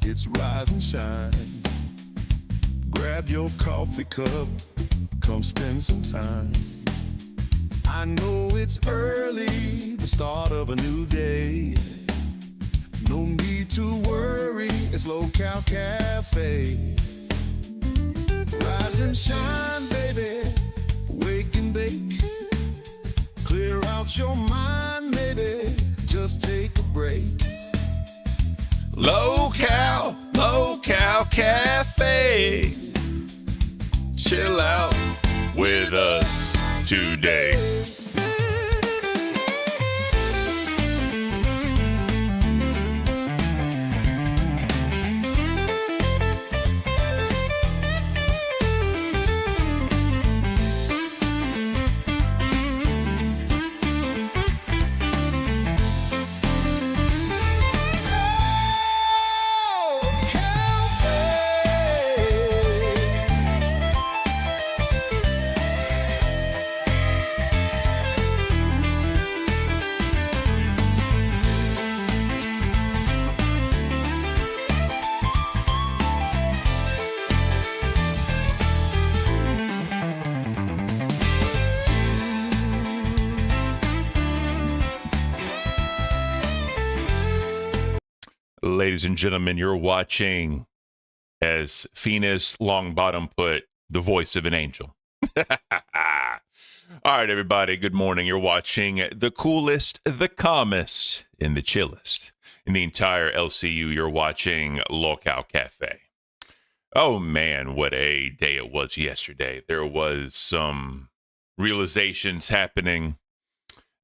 It's rise and shine. Grab your coffee cup, come spend some time. I know it's early, the start of a new day. No need to worry, it's Local Cafe. Rise and shine, baby, wake and bake. Clear out your mind, maybe just take a break. Local Cafe. Chill out with us today. Ladies and gentlemen, you're watching, as Phoenix Longbottom put, the voice of an angel. All right, everybody, good morning. You're watching the coolest, the calmest, and the chillest in the entire LCU. You're watching Local Cafe. Oh, man, what a day it was yesterday. There was some realizations happening.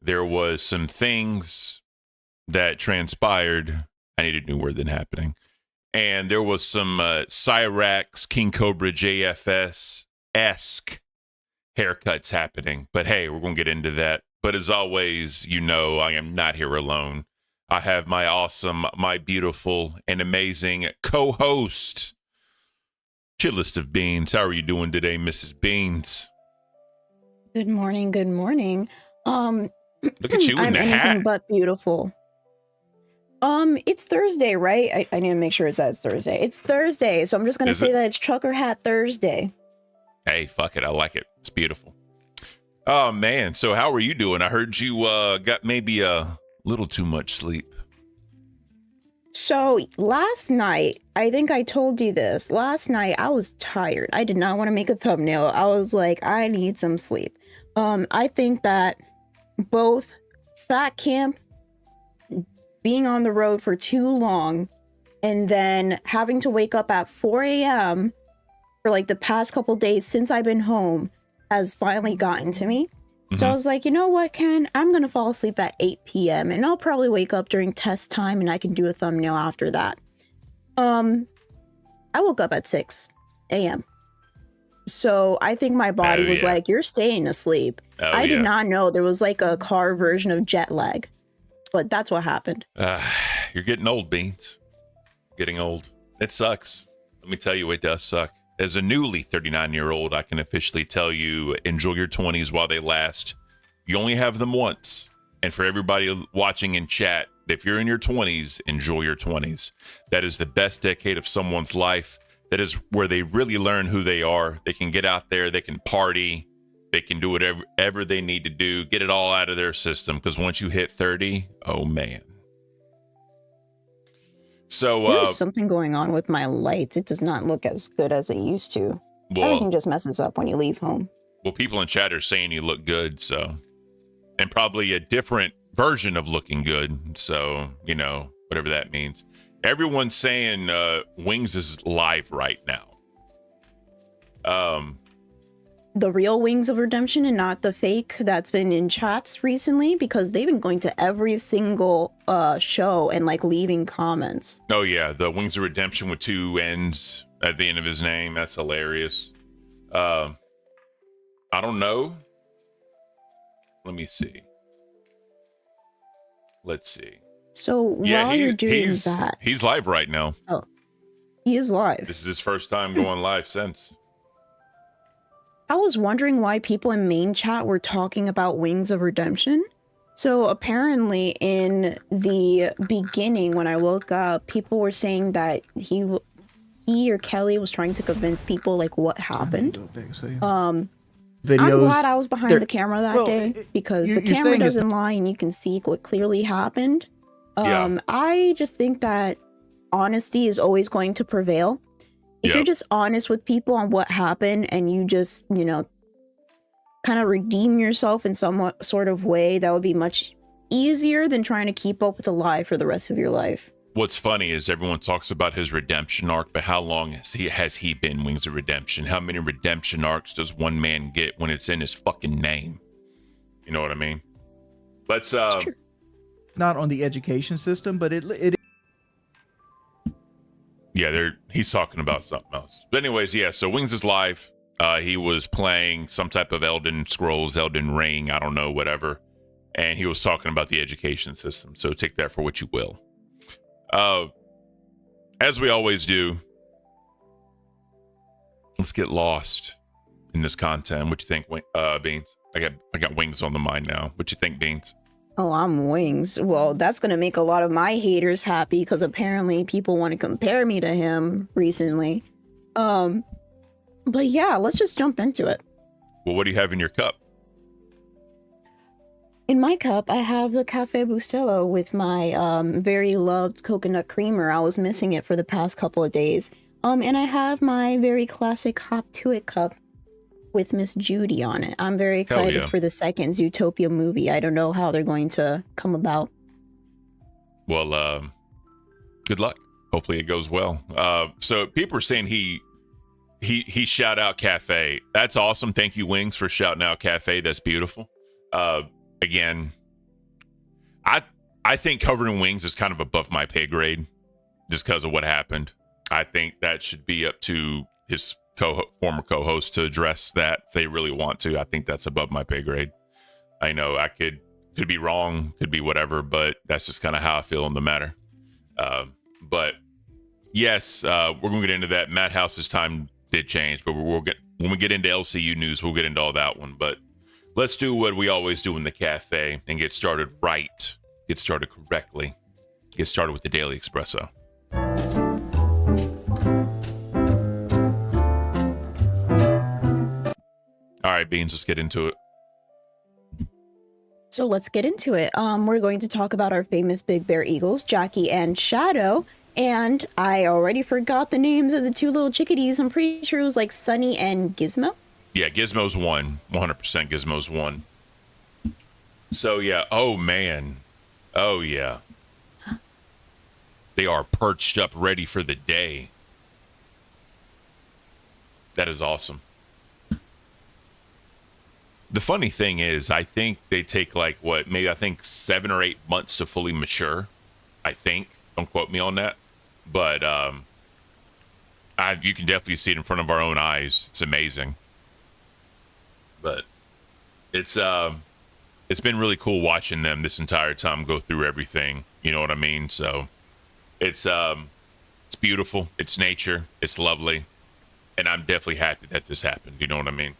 There was some things that transpired. I need a new word than happening. And there was some Cyrax, King Cobra JFS-esque haircuts happening. But hey, we're going to get into that. But as always, you know, I am not here alone. I have my awesome, my beautiful, and amazing co-host, Chillest of Beans. How are you doing today, Mrs. Beans? Good morning. Good morning. Look at you in I'm the anything hat. but beautiful. It's Thursday, right? I need to make sure it's Thursday. It's Thursday, so I'm just gonna say that it's Trucker Hat Thursday. Hey, fuck it. I like it. It's beautiful. Oh, man. So how are you doing? I heard you got maybe a little too much sleep. So last night, I think I told you this. Last night, I was tired. I did not want to make a thumbnail. I was like, I need some sleep. I think that both Fat Camp, being on the road for too long, and then having to wake up at 4 a.m. for like the past couple days since I've been home has finally gotten to me. So I was like, you know what, Ken? I'm going to fall asleep at 8 p.m. and I'll probably wake up during test time and I can do a thumbnail after that. I woke up at 6 a.m. So I think my body was like, you're staying asleep. I did not know there was like a car version of jet lag. But that's what happened. You're getting old, Beans. Getting old. It sucks. Let me tell you, it does suck. As a newly 39-year-old, I can officially tell you, enjoy your 20s while they last. You only have them once. And for everybody watching in chat, if you're in your 20s, enjoy your 20s. That is the best decade of someone's life. That is where they really learn who they are. They can get out there. They can party. They can do whatever they need to do, get it all out of their system. Because once you hit 30, oh, man. So there's something going on with my lights. It does not look as good as it used to. Well, everything just messes up when you leave home. Well, people in chat are saying you look good, so. And probably a different version of looking good. So, you know, whatever that means. Everyone's saying Wings is live right now. The real Wings of Redemption and not the fake that's been in chats recently, because they've been going to every single show and like leaving comments. Oh yeah, the Wings of Redemption with two N's at the end of his name. That's hilarious. I don't know. Let me see. Let's see. So while you're doing that, he's live right now. oh, he is live. This is his first time going live since. I was wondering why people in main chat were talking about Wings of Redemption. So apparently in the beginning when I woke up, people were saying that he or Kelly was trying to convince people like what happened. Videos. I'm glad I was behind the camera that day because the you're camera saying doesn't lie and you can see what clearly happened. Yeah. I just think that honesty is always going to prevail. If you're just honest with people on what happened and you just, you know, kind of redeem yourself in some sort of way, that would be much easier than trying to keep up with a lie for the rest of your life. What's funny is everyone talks about his redemption arc, but how long has he been Wings of Redemption? How many redemption arcs does one man get when it's in his fucking name? You know what I mean? Let's Not on the education system, but it yeah, he's talking about something else. But anyways, yeah, so Wings is live. He was playing some type of Elden Scrolls, Elden Ring, I don't know, whatever. And he was talking about the education system. So take that for what you will. As we always do, let's get lost in this content. What you think, Beans? I got Wings on the mind now. What you think, Beans? Oh, I'm Wings. Well, that's going to make a lot of my haters happy because apparently people want to compare me to him recently. But yeah, let's just jump into it. Well, what do you have in your cup? In my cup, I have the Cafe Bustelo with my very loved coconut creamer. I was missing it for the past couple of days. And I have my very classic Hop to It cup with Miss Judy on it. I'm very excited for the second Zootopia movie. I don't know how they're going to come about. Well, good luck. Hopefully it goes well. So people are saying he shout out Cafe. That's awesome. Thank you, Wings, for shouting out Cafe. That's beautiful. Again, I think covering Wings is kind of above my pay grade just because of what happened. I think that should be up to his former co-host to address that if they really want to. I think that's above my pay grade. I know I could be wrong, could be whatever, but that's just kind of how I feel on the matter. But yes, we're going to get into that. Madhouse's time did change, but when we get into LCU news, we'll get into all that one. But let's do what we always do in the cafe and get started right. Get started correctly. Get started with the Daily Espresso. All right, Beans, let's get into it. So let's get into it. We're going to talk about our famous Big Bear Eagles, Jackie and Shadow. And I already forgot the names of the two little chickadees. I'm pretty sure it was like Sunny and Gizmo. Yeah, Gizmo's one. 100% Gizmo's one. So, yeah. Oh, man. Oh, yeah. They are perched up ready for the day. That is awesome. The funny thing is, I think they take like maybe 7 or 8 months to fully mature. I think. Don't quote me on that. But you can definitely see it in front of our own eyes. It's amazing. But it's been really cool watching them this entire time go through everything. You know what I mean? So it's beautiful. It's nature. It's lovely. And I'm definitely happy that this happened. You know what I mean?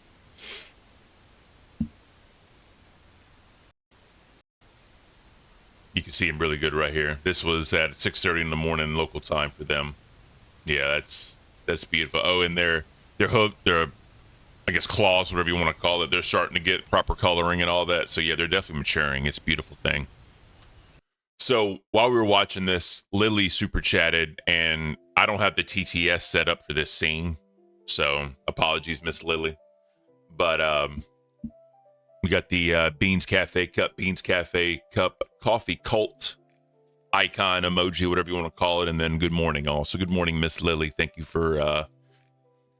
You can see him really good right here. This was at 6:30 in the morning local time for them. Yeah, that's beautiful. Oh, and their hook, their I guess claws, whatever you want to call it, they're starting to get proper coloring and all that. So yeah, they're definitely maturing. It's a beautiful thing. So while we were watching this, Lily super chatted, and I don't have the TTS set up for this scene, so apologies, Miss Lily. But we got the Beans Cafe Cup coffee cult icon emoji, whatever you want to call it, and then good morning. Also, good morning, Miss Lily. Thank you for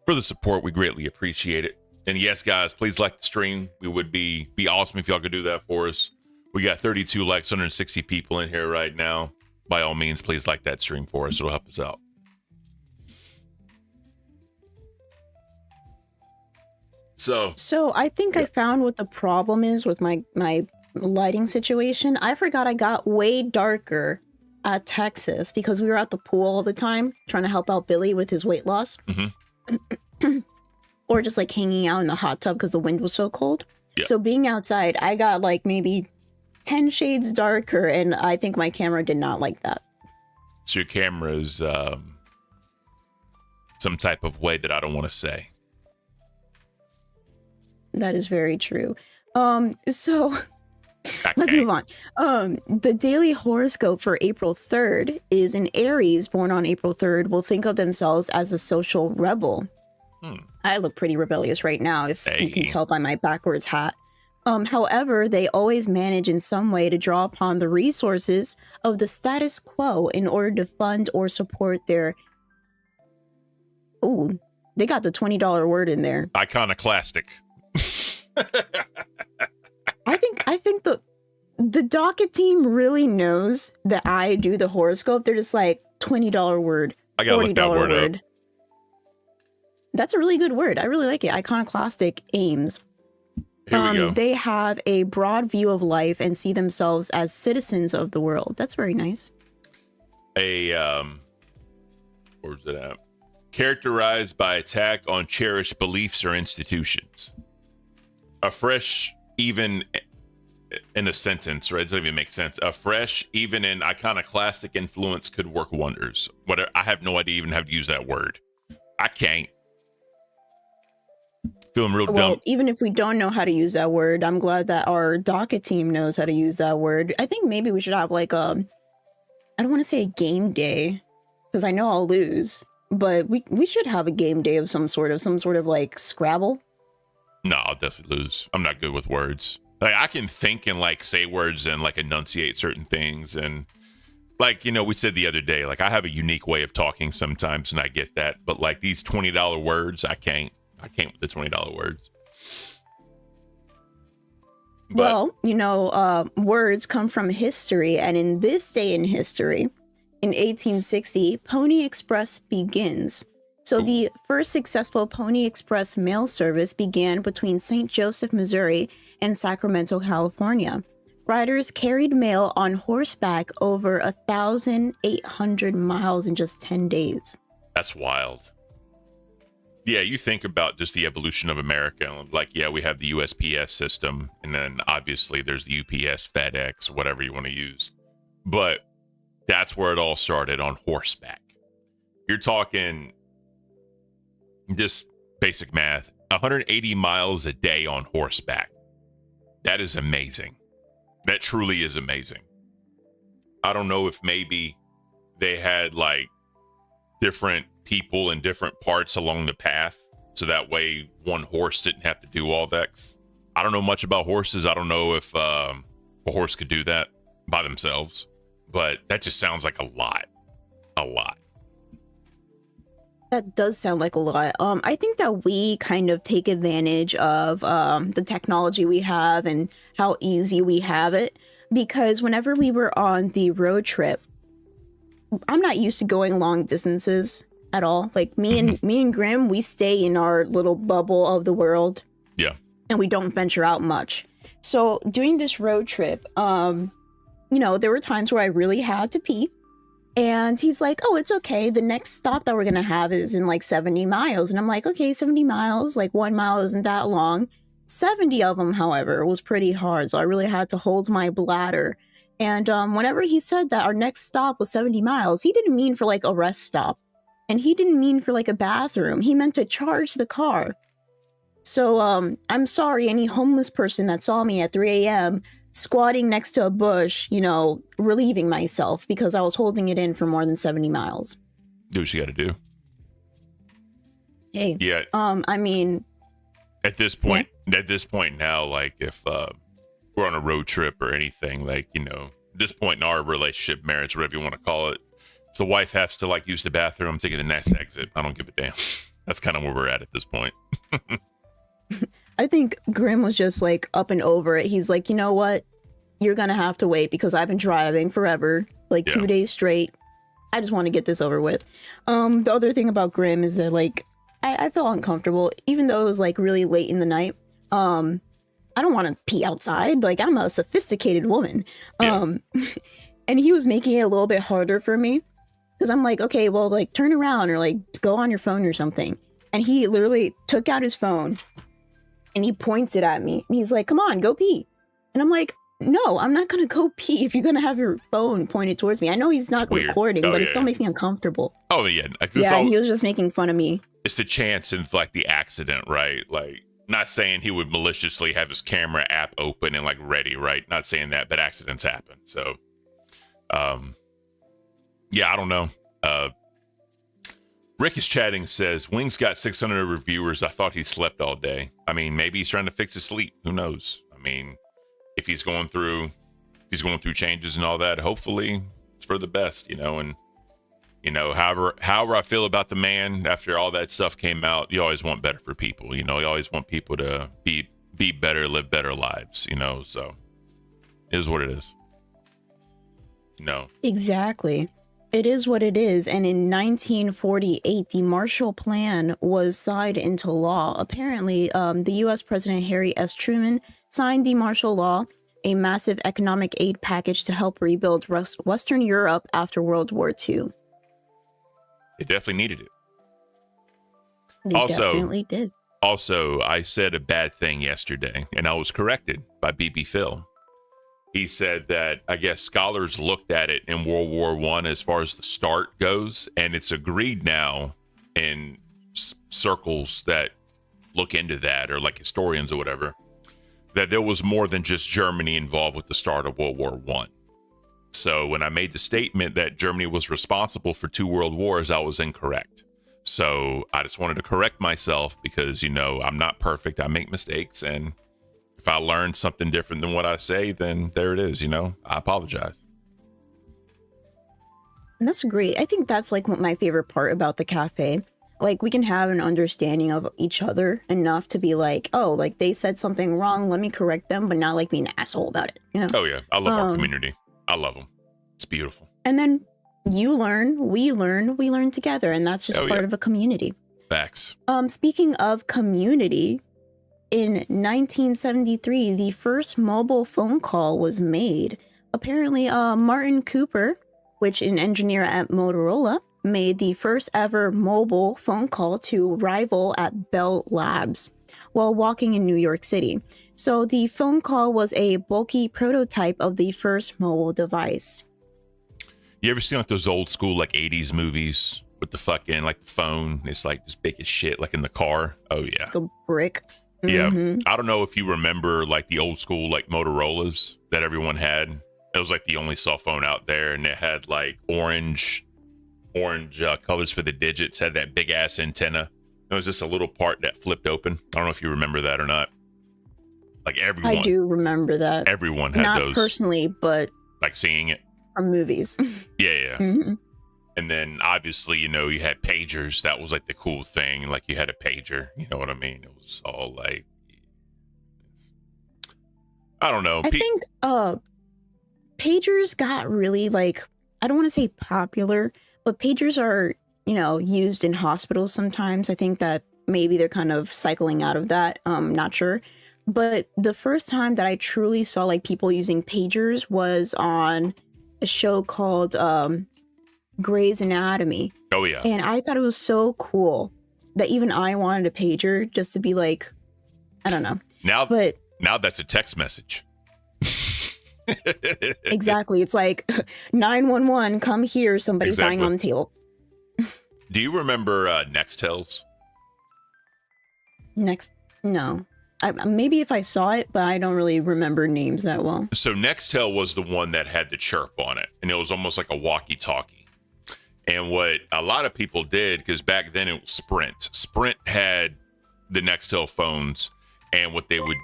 the support. We greatly appreciate it. And yes, guys, please like the stream. We would be awesome if y'all could do that for us. We got 32 likes, 160 people in here right now. By all means, please like that stream for us. It'll help us out. So I think I found what the problem is with my lighting situation. I forgot I got way darker at Texas because we were at the pool all the time trying to help out Billy with his weight loss. Or just like hanging out in the hot tub because the wind was so cold. Yeah. So being outside, I got like maybe 10 shades darker, and I think my camera did not like that. So your camera's some type of way that I don't want to say. That is very true. So Okay. let's move on. The daily horoscope for April 3rd is an Aries born on April 3rd will think of themselves as a social rebel. I look pretty rebellious right now, if you can tell by my backwards hat. However, they always manage in some way to draw upon the resources of the status quo in order to fund or support their... Ooh, they got the $20 word in there. Iconoclastic. I think the docket team really knows that I do the horoscope. They're just like, $20 word, I gotta look that word up. That's a really good word. I really like it. Iconoclastic aims. Here we go. They have a broad view of life and see themselves as citizens of the world. That's very nice. Where's it at? Characterized by attack on cherished beliefs or institutions. A fresh, even in a sentence, right? It doesn't even make sense. A fresh, even in iconoclastic influence could work wonders. Whatever. I have no idea even how to use that word. I can't. Feeling real dumb. Even if we don't know how to use that word, I'm glad that our docket team knows how to use that word. I think maybe we should have like I don't want to say a game day because I know I'll lose, but we should have a game day of some sort of like Scrabble. No, I'll definitely lose. I'm not good with words. Like I can think and like say words and like enunciate certain things, and like, you know, we said the other day, like I have a unique way of talking sometimes, and I get that, but like these $20 words, I can't with the $20 words. But, well, you know, words come from history, and in this day in history, in 1860, Pony Express begins. So the first successful Pony Express mail service began between St. Joseph, Missouri, and Sacramento, California. Riders carried mail on horseback over 1,800 miles in just 10 days. that's wild. Yeah, you think about just the evolution of America. Like, yeah, we have the USPS system, and then obviously there's the UPS, FedEx, whatever you want to use. But that's where it all started, on horseback. You're talking just basic math, 180 miles a day on horseback. That is amazing. That truly is amazing. I don't know if maybe they had like different people in different parts along the path, so that way one horse didn't have to do all that. I don't know much about horses. I don't know if a horse could do that by themselves, but that just sounds like a lot. That does sound like a lot. I think that we kind of take advantage of the technology we have and how easy we have it, because whenever we were on the road trip, I'm not used to going long distances at all. Like me and Grim, we stay in our little bubble of the world. Yeah. And we don't venture out much. So during this road trip, you know, there were times where I really had to pee. And he's like, oh, it's okay. The next stop that we're going to have is in like 70 miles. And I'm like, okay, 70 miles, like 1 mile isn't that long. 70 of them, however, was pretty hard. So I really had to hold my bladder. And whenever he said that our next stop was 70 miles, he didn't mean for like a rest stop. And he didn't mean for like a bathroom. He meant to charge the car. So I'm sorry, any homeless person that saw me at 3 a.m. squatting next to a bush, you know, relieving myself because I was holding it in for more than 70 miles. Do what you got to do. Hey. Yeah. I mean, at this point now, like if we're on a road trip or anything, like, you know, at this point in our relationship, marriage, whatever you want to call it, if the wife has to like use the bathroom, I'm taking the next exit. I don't give a damn. That's kind of where we're at this point. I think Grim was just like up and over it. He's like, you know what? You're going to have to wait because I've been driving forever, like 2 days straight. I just want to get this over with. The other thing about Grim is that like I felt uncomfortable, even though it was like really late in the night. I don't want to pee outside. Like, I'm a sophisticated woman. Yeah. And he was making it a little bit harder for me because I'm like, okay, well, like turn around or like go on your phone or something. And he literally took out his phone and he points it at me and he's like, come on, go pee. And I'm like, no, I'm not going to go pee if you're going to have your phone pointed towards me. I know he's not recording, but it still makes me uncomfortable. Oh, yeah. Yeah, and he was just making fun of me. It's the chance of like the accident, right? Like, not saying he would maliciously have his camera app open and like ready, right? Not saying that, but accidents happen. So, yeah, I don't know. Rick is chatting, says, Wings got 600 reviewers. I thought he slept all day. I mean, maybe he's trying to fix his sleep. Who knows? I mean, if he's going through changes and all that, hopefully it's for the best, you know, and you know, however I feel about the man after all that stuff came out, you always want better for people, you know, you always want people to be better, live better lives, you know, so it is what it is. No. Exactly. It is what it is. And in 1948, the Marshall Plan was signed into law. Apparently, the U.S. President Harry S. Truman signed the Marshall Law, a massive economic aid package to help rebuild Western Europe after World War II. They definitely needed it. They definitely did. Also, I said a bad thing yesterday, and I was corrected by BB Phil. He said that I guess scholars looked at it in World War I as far as the start goes, and it's agreed now in circles that look into that, or like historians or whatever, that there was more than just Germany involved with the start of World War I. So when I made the statement that Germany was responsible for 2 world wars, I was incorrect. So I just wanted to correct myself because, you know, I'm not perfect. I make mistakes. And if I learn something different than what I say, then there it is. You know, I apologize. And that's great. I think that's like my favorite part about the cafe. Like, we can have an understanding of each other enough to be like, oh, like they said something wrong, let me correct them, but not like be an asshole about it, you know? Oh, yeah. I love our community. I love them. It's beautiful. And then you learn, we learn together. And that's just part of a community. Facts. Speaking of community, in 1973, the first mobile phone call was made. Apparently, Martin Cooper, which an engineer at Motorola, made the first ever mobile phone call to rival at Bell Labs while walking in New York City. So the phone call was a bulky prototype of the first mobile device. You ever seen like those old school like 80s movies with the fucking like the phone? It's like just big as shit, like in the car. Oh yeah. Like a brick. Yeah. Mm-hmm. I don't know if you remember like the old school like Motorola's that everyone had. It was like the only cell phone out there, and it had like orange colors for the digits, had that big ass antenna. It was just a little part that flipped open. I don't know if you remember that or not. Like everyone. I do remember that. Everyone had Not those. Not personally, but like seeing it. From movies. Yeah. Mm-hmm. And then obviously, you know, you had pagers. That was like the cool thing. Like you had a pager. You know what I mean? It was all like, I don't know. I think pagers got really like, I don't want to say popular, but pagers are, you know, used in hospitals sometimes. I think that maybe they're kind of cycling out of that. Not sure. But the first time that I truly saw like people using pagers was on a show called Grey's Anatomy. Oh, yeah. And I thought it was so cool that even I wanted a pager just to be like, I don't know. Now that's a text message. Exactly. It's like 911, come here. Somebody's dying on the table. Do you remember Nextels? No. Maybe if I saw it, but I don't really remember names that well. So Nextel was the one that had the chirp on it, and it was almost like a walkie-talkie. And what a lot of people did, because back then it was Sprint. Sprint had the Nextel phones, and what they would...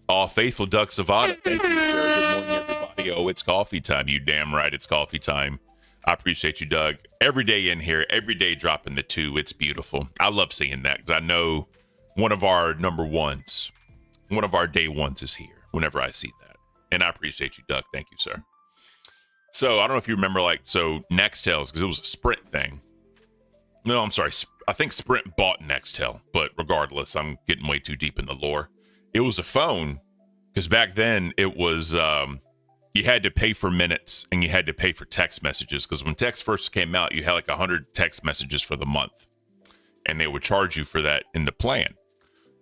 All faithful ducks of Otta. Thank you, sir. Good morning, everybody. Oh, it's coffee time. You damn right it's coffee time. I appreciate you, Doug. Every day in here, every day dropping the 2. It's beautiful. I love seeing that because I know one of our number ones, one of our day ones is here whenever I see that. And I appreciate you, Doug. Thank you, sir. So I don't know if you remember, like, so Nextels, because it was a Sprint thing. No, I'm sorry. I think Sprint bought Nextel, but regardless, I'm getting way too deep in the lore. It was a phone because back then it was you had to pay for minutes and you had to pay for text messages because when text first came out, you had like 100 text messages for the month, and they would charge you for that in the plan.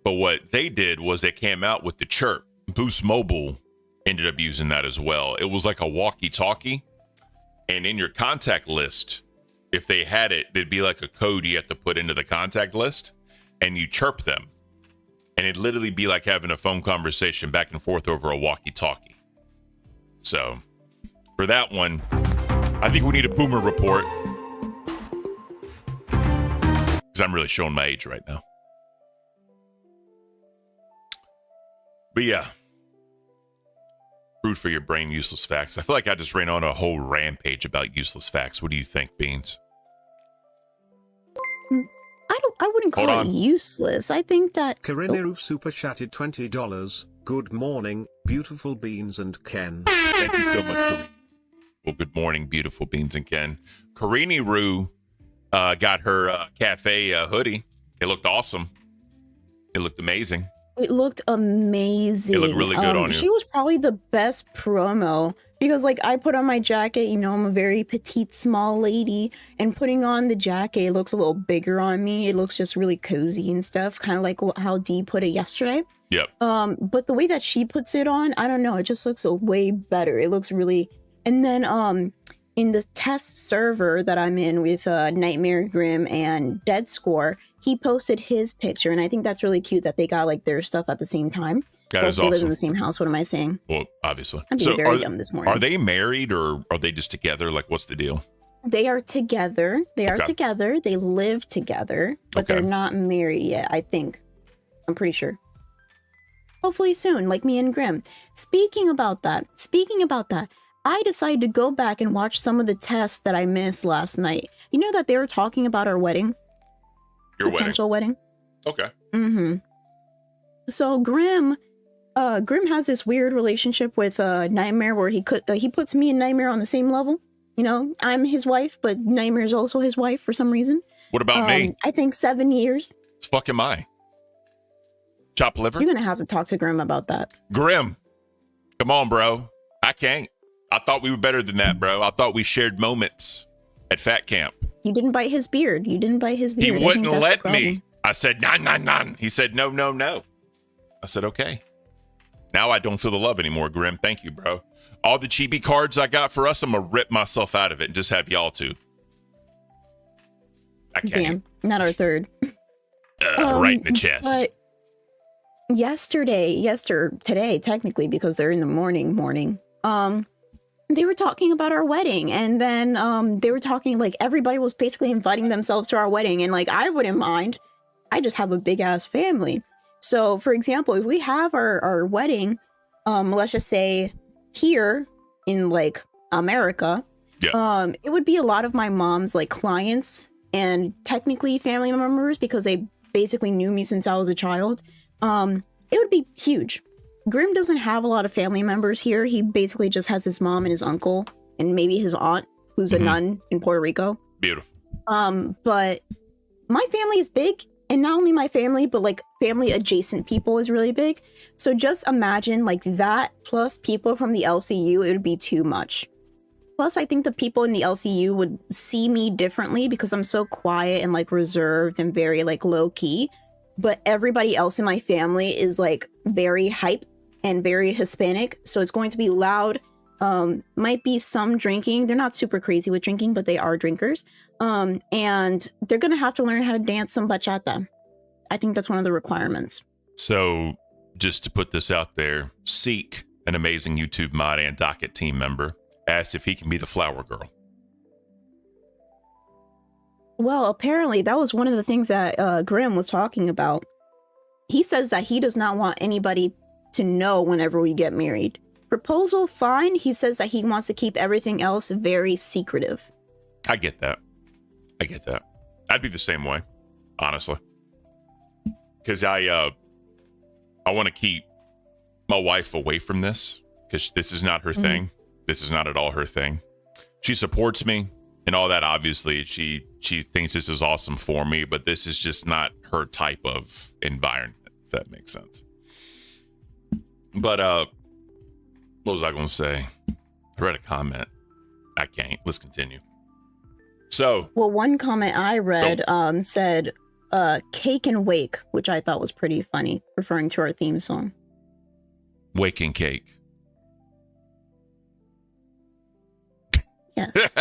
But what they did was they came out with the Chirp. Boost Mobile ended up using that as well. It was like a walkie-talkie, and in your contact list, if they had it, there'd be like a code you have to put into the contact list, and you chirp them. And it'd literally be like having a phone conversation back and forth over a walkie-talkie. So, for that one, I think we need a boomer report. Because I'm really showing my age right now. But yeah. Food for your brain, useless facts. I feel like I just ran on a whole rampage about useless facts. What do you think, Beans? I wouldn't call it useless. I think that Karinaru super chatted $20. Good morning, beautiful Beans and Ken. Thank you so much, Karina. Well, good morning, beautiful Beans and Ken. Karini Roo got her cafe hoodie. It looked awesome. It looked amazing. It looked amazing. It looked really good on you. She was probably the best promo because, like, I put on my jacket. You know, I'm a very petite, small lady, and putting on the jacket, it looks a little bigger on me. It looks just really cozy and stuff, kind of like how Dee put it yesterday. Yep. But the way that she puts it on, I don't know. It just looks way better. It looks really. And then, in the test server that I'm in with Nightmare Grim and Dead Score, he posted his picture, and I think that's really cute that they got like their stuff at the same time. That is they awesome. live in the same house. What am I saying? Well, obviously. I'm being very dumb this morning. Are they married or are they just together? Like, what's the deal? They are together. They are together. They live together, but they're not married yet, I think. I'm pretty sure. Hopefully soon, like me and Grim. Speaking about that, I decided to go back and watch some of the tests that I missed last night. You know that they were talking about our wedding? Your potential wedding? Okay. Mm-hmm. So Grim has this weird relationship with Nightmare where he puts me and Nightmare on the same level. You know, I'm his wife, but Nightmare is also his wife for some reason. What about me? I think 7 years. What the fuck am I? Chop liver? You're going to have to talk to Grim about that. Grim, come on, bro. I can't. I thought we were better than that, bro. I thought we shared moments at Fat Camp. You didn't bite his beard. He wouldn't let me. I said, nah. He said, no. I said, okay. Now I don't feel the love anymore, Grim. Thank you, bro. All the chibi cards I got for us, I'm going to rip myself out of it and just have y'all two. I can't. Damn, not our third. Right in the chest. But today, technically, because they're in the morning, they were talking about our wedding, and then they were talking like everybody was basically inviting themselves to our wedding, and like I wouldn't mind. I just have a big ass family. So for example, if we have our wedding, let's just say here in like America, it would be a lot of my mom's like clients and technically family members because they basically knew me since I was a child. It would be huge. Grim doesn't have a lot of family members here. He basically just has his mom and his uncle and maybe his aunt, who's a nun in Puerto Rico. Beautiful. But my family is big, and not only my family, but like family adjacent people is really big. So just imagine like that plus people from the LCU, it would be too much. Plus, I think the people in the LCU would see me differently because I'm so quiet and like reserved and very like low key. But everybody else in my family is like very hype and very Hispanic. So it's going to be loud. Might be some drinking. They're not super crazy with drinking, but they are drinkers. And they're going to have to learn how to dance some bachata. I think that's one of the requirements. So just to put this out there, Seek, an amazing YouTube mod and Docket team member, asked if he can be the flower girl. Well, apparently that was one of the things that Grim was talking about. He says that he does not want anybody to know whenever we get married. Proposal, fine. He says that he wants to keep everything else very secretive. I get that. I'd be the same way, honestly. Because I want to keep my wife away from this because this is not her thing. This is not at all her thing. She supports me and all that. Obviously, she she thinks this is awesome for me, but this is just not her type of environment, if that makes sense. But what was I going to say? I read a comment. I can't. Let's continue. So, well, one comment I read said cake and wake, which I thought was pretty funny, referring to our theme song. Wake and cake. Yes.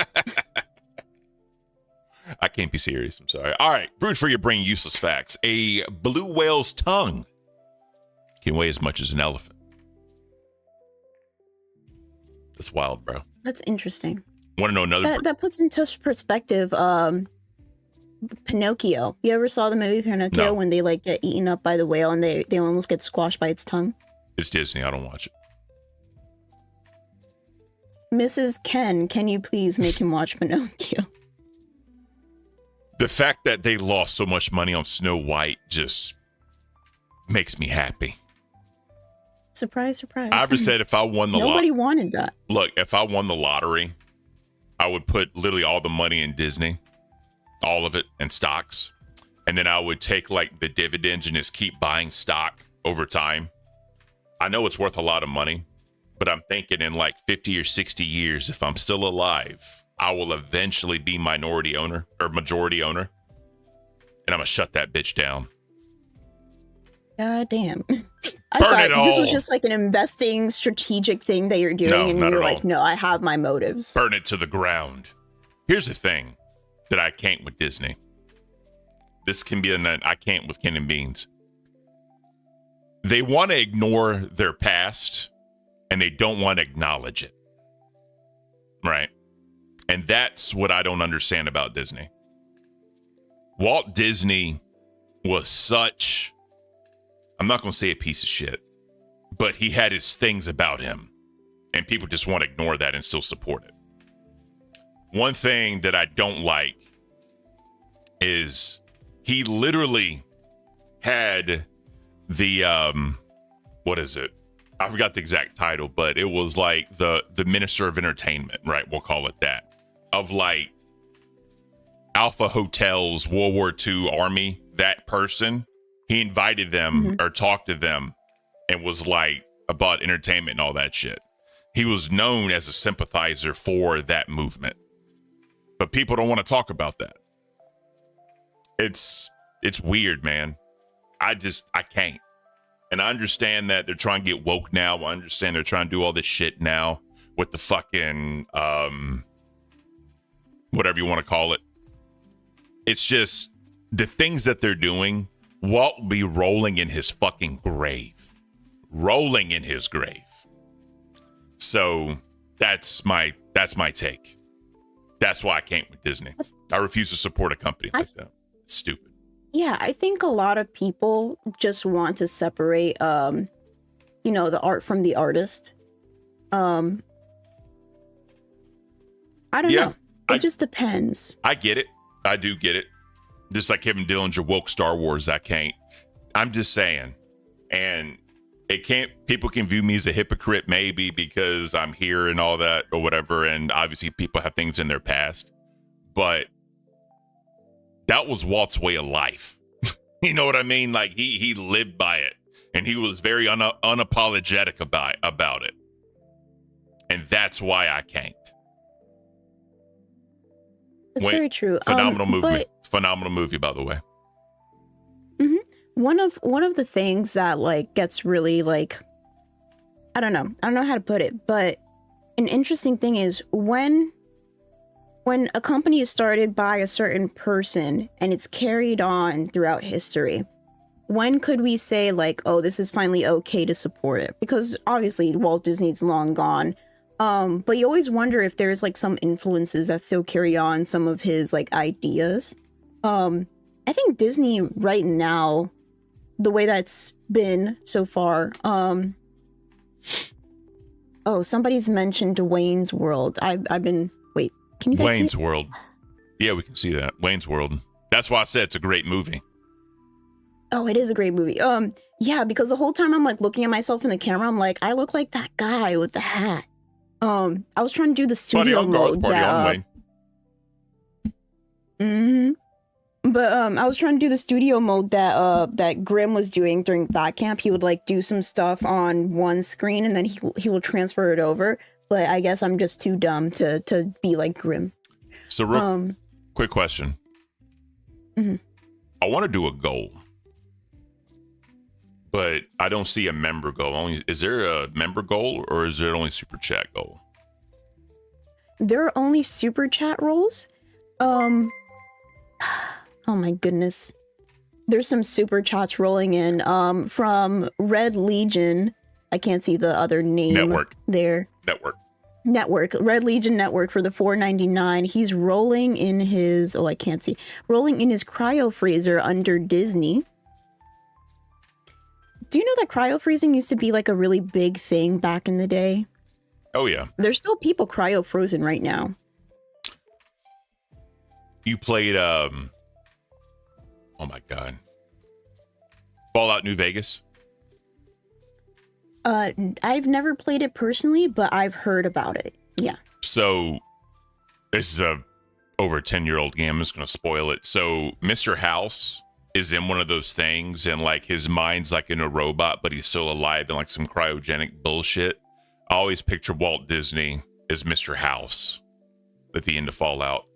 I can't be serious. I'm sorry. All right. Root for your brain useless facts. A blue whale's tongue can weigh as much as an elephant. That's wild, bro. That's interesting. Want to know another? That puts into perspective Pinocchio. You ever saw the movie Pinocchio No. when they like get eaten up by the whale and they almost get squashed by its tongue? It's Disney. I don't watch it. Mrs. Ken, can you please make him watch Pinocchio? The fact that they lost so much money on Snow White just makes me happy. Surprise, surprise. I ever said if I won the Nobody wanted that. Look, if I won the lottery, I would put literally all the money in Disney, all of it in stocks. And then I would take like the dividends and just keep buying stock over time. I know it's worth a lot of money, but I'm thinking in like 50 or 60 years, if I'm still alive, I will eventually be minority owner or majority owner. And I'm going to shut that bitch down. God damn. I Burn thought it this was all. just like an investing strategic thing that you're doing, No, and not you're at like, all. no, I have my motives. Burn it to the ground. Here's the thing that I can't with Disney. This can be I can't with Ken and Beans. They want to ignore their past and they don't want to acknowledge it. Right? And that's what I don't understand about Disney. Walt Disney was such, I'm not going to say a piece of shit, but he had his things about him. And people just want to ignore that and still support it. One thing that I don't like is he literally had the, what is it? I forgot the exact title, but it was like the Minister of Entertainment, right? We'll call it that. Of like Alpha Hotels, World War II Army, that person. He invited them or talked to them and was like about entertainment and all that shit. He was known as a sympathizer for that movement. But people don't want to talk about that. It's weird, man. I can't. And I understand that they're trying to get woke now. I understand they're trying to do all this shit now with the fucking, whatever you want to call it. It's just the things that they're doing. Walt will be rolling in his fucking grave. Rolling in his grave. So that's my take. That's why I can't with Disney. I refuse to support a company like that. It's stupid. Yeah, I think a lot of people just want to separate, the art from the artist. I don't know. It just depends. I get it. I do get it. Just like Kevin Dillinger woke Star Wars, I can't. I'm just saying. And people can view me as a hypocrite maybe because I'm here and all that or whatever. And obviously people have things in their past. But that was Walt's way of life. You know what I mean? Like he lived by it. And he was very unapologetic about it. And that's why I can't. That's very true. Phenomenal movie. Phenomenal movie, by the way. One of the things that like gets really like, I don't know how to put it, but an interesting thing is when a company is started by a certain person and it's carried on throughout history, when could we say like, oh, this is finally okay to support it? Because obviously Walt Disney's long gone. But you always wonder if there's like some influences that still carry on some of his like ideas. I think Disney right now, the way that's been so far, somebody's mentioned Wayne's World. I've been, wait, can you guys Wayne's see it? World. Yeah, we can see that. Wayne's World. That's why I said it's a great movie. Oh, it is a great movie. Yeah, because the whole time I'm like looking at myself in the camera, I'm like, I look like that guy with the hat. I was trying to do the studio Party on, Garth. mode. Party on, Wayne. hmm But I was trying to do the studio mode that Grim was doing during Fat Camp. He would like do some stuff on one screen and then he will transfer it over. But I guess I'm just too dumb to be like Grim. So real quick question. Mhm. I want to do a goal, but I don't see a member goal. Is there a member goal or is there only super chat goal? There are only super chat roles. Oh my goodness. There's some super chats rolling in from Red Legion. I can't see the other name Network. there. Network. Red Legion Network for the $4.99. He's rolling in his I can't see. Rolling in his cryo freezer under Disney. Do you know that cryo freezing used to be like a really big thing back in the day? Oh yeah. There's still people cryo frozen right now. You played oh my god, Fallout New Vegas. I've never played it personally, but I've heard about it. Yeah. So this is a over 10-year-old game. I'm just gonna spoil it. So Mr. House is in one of those things and like his mind's like in a robot, but he's still alive in like some cryogenic bullshit. I always picture Walt Disney as Mr. House at the end of Fallout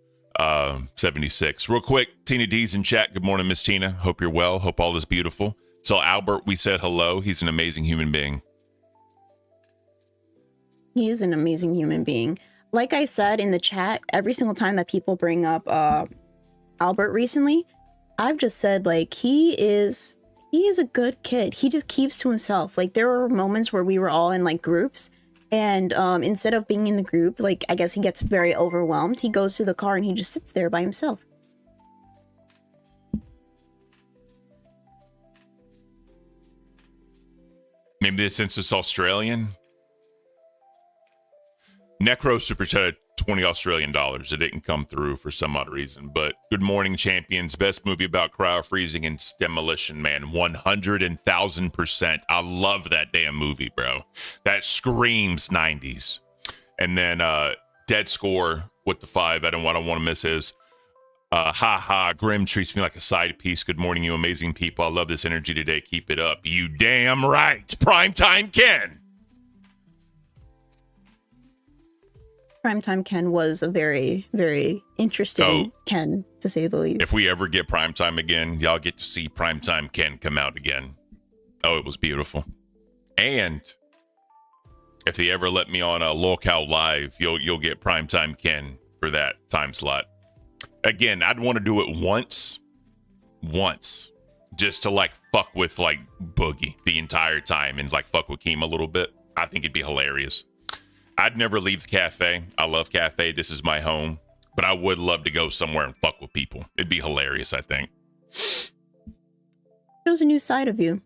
76. Real quick, Tina D's in chat. Good morning, Miss Tina. Hope you're well. Hope all is beautiful. Tell Albert we said hello. He's an amazing human being. He is an amazing human being. Like I said in the chat, every single time that people bring up Albert recently, I've just said like he is a good kid. He just keeps to himself. Like there were moments where we were all in like groups and instead of being in the group, like I guess he gets very overwhelmed. He goes to the car and he just sits there by himself. Maybe since it's Australian. Necro super chat $20 Australian dollars. It didn't come through for some odd reason. But good morning, champions. Best movie about cryo freezing and demolition, man. 100,000%. I love that damn movie, bro. That screams 90s. And then Dead Score with the 5. I don't want to miss his. Grim treats me like a side piece. Good morning, you amazing people. I love this energy today. Keep it up. You damn right. Primetime Ken. Primetime Ken was a very, very interesting Ken, to say the least. If we ever get Primetime again, y'all get to see Primetime Ken come out again. Oh, it was beautiful. And if they ever let me on a Locale Live, you'll get Primetime Ken for that time slot. Again, I'd want to do it once, just to like fuck with like Boogie the entire time and like fuck with Keem a little bit. I think it'd be hilarious. I'd never leave the cafe. I love cafe. This is my home. But I would love to go somewhere and fuck with people. It'd be hilarious, I think. Shows a new side of you.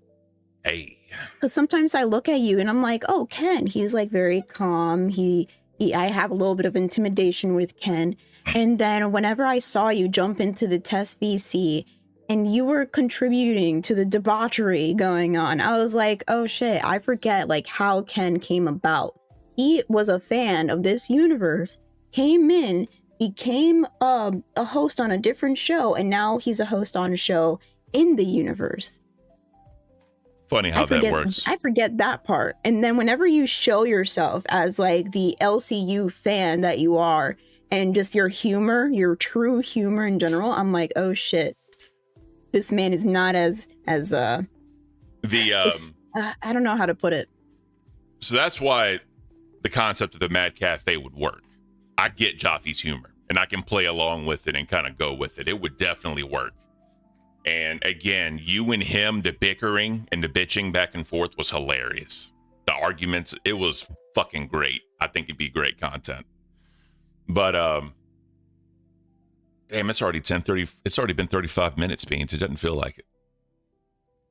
Hey. Because sometimes I look at you and I'm like, oh, Ken, he's like very calm. I have a little bit of intimidation with Ken. And then whenever I saw you jump into the test VC and you were contributing to the debauchery going on, I was like, oh shit, I forget like how Ken came about. He was a fan of this universe, came in, became a host on a different show, and now he's a host on a show in the universe. Funny how that works. I forget that part. And then whenever you show yourself as like the LCU fan that you are, and just your humor, your true humor in general, I'm like, oh shit, this man is not as I don't know how to put it. So that's why the concept of the Mad Cafe would work. I get Joffy's humor and I can play along with it and kind of go with it. It would definitely work. And again, you and him, the bickering and the bitching back and forth was hilarious. The arguments, it was fucking great. I think it'd be great content. But damn, it's already 10:30. It's already been 35 minutes, Beans. It doesn't feel like it.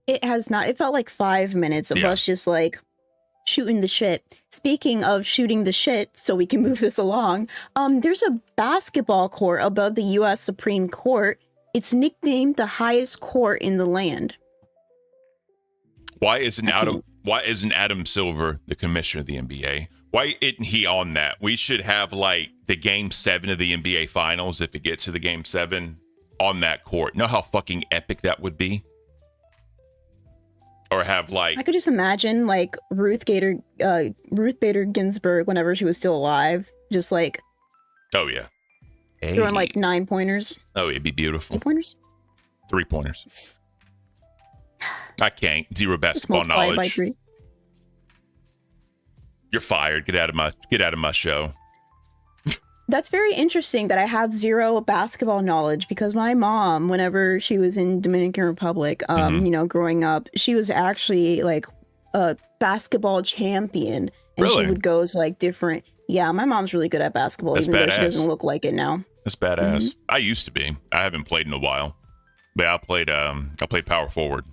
It has not. It felt like 5 minutes of us just like shooting the shit. Speaking of shooting the shit, so we can move this along, there's a basketball court above the U.S. Supreme Court. It's nicknamed the highest court in the land. Why isn't Adam Silver the commissioner of the NBA? Why isn't he on that? We should have like the game 7 of the NBA finals, if it gets to the game 7, on that court. Know how fucking epic that would be? Or have like, I could just imagine like Ruth Bader Ginsburg, whenever she was still alive, just like oh yeah, throwing like 9-pointers. oh, it'd be beautiful. 8-pointers? 3-pointers. I can't. Zero Just basketball multiply it by knowledge. 3. You're fired. Get out of my show. That's very interesting that I have 0 basketball knowledge, because my mom, whenever she was in Dominican Republic, you know, growing up, she was actually like a basketball champion, and Really? she would go to like different. Yeah, my mom's really good at basketball, That's even though she badass. doesn't look like it now. That's badass. I used to be. I haven't played in a while, but I played power forward.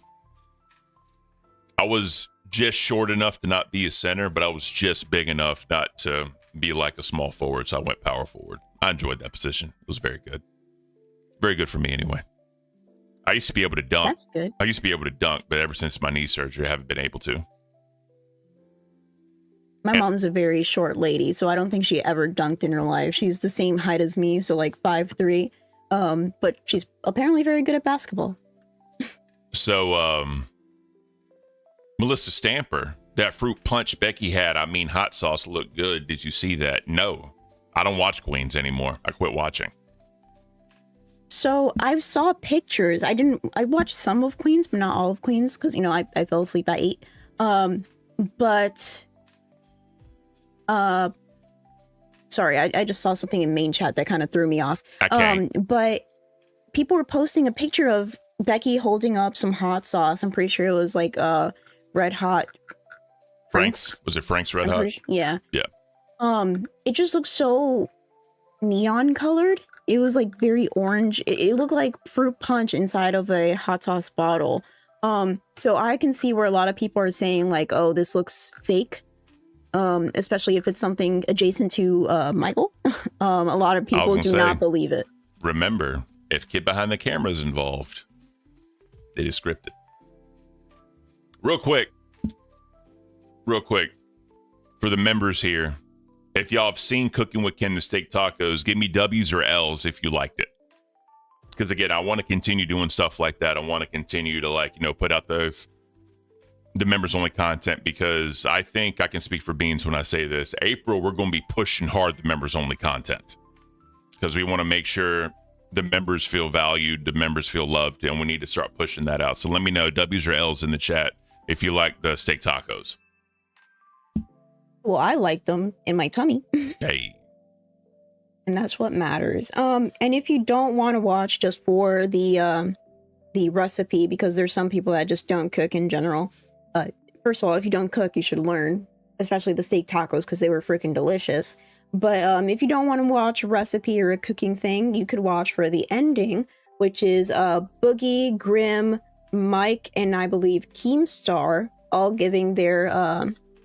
I was just short enough to not be a center, but I was just big enough not to be like a small forward, so I went power forward. I enjoyed that position. It was very good. Very good for me anyway. I used to be able to dunk. That's good. I used to be able to dunk, but ever since my knee surgery, I haven't been able to. My Yeah. mom's a very short lady, so I don't think she ever dunked in her life. She's the same height as me, so like 5'3". But she's apparently very good at basketball. So, Melissa Stamper, that fruit punch Becky had, I mean, hot sauce looked good. Did you see that? No, I don't watch Queens anymore. I quit watching. So I saw pictures. I watched some of Queens, but not all of Queens, because, you know, I fell asleep at 8. Sorry, I just saw something in main chat that kind of threw me off. Okay. But people were posting a picture of Becky holding up some hot sauce. I'm pretty sure it was like Red Hot Frank's? Was it Frank's Red I'm Hot? pretty yeah. Yeah. It just looked so neon colored. It was like very orange. It looked like fruit punch inside of a hot sauce bottle. So I can see where a lot of people are saying like, oh, this looks fake. Especially if it's something adjacent to Michael. A lot of people do not believe it. Remember, if kid behind the camera is involved, it is scripted. Real quick, for the members here, if y'all have seen Cooking with Ken the Steak Tacos, give me W's or L's if you liked it. Because again, I want to continue doing stuff like that. I want to continue to, like, you know, put out the members only content, because I think I can speak for Beans when I say this. April, we're going to be pushing hard the members only content, because we want to make sure the members feel valued, the members feel loved, and we need to start pushing that out. So let me know W's or L's in the chat if you like the steak tacos. Well, I like them in my tummy. Hey. And that's what matters. And if you don't want to watch just for the recipe, because there's some people that just don't cook in general. First of all, if you don't cook, you should learn, especially the steak tacos, because they were freaking delicious. But if you don't want to watch a recipe or a cooking thing, you could watch for the ending, which is Boogie, Grim, Mike, and I believe Keemstar all giving their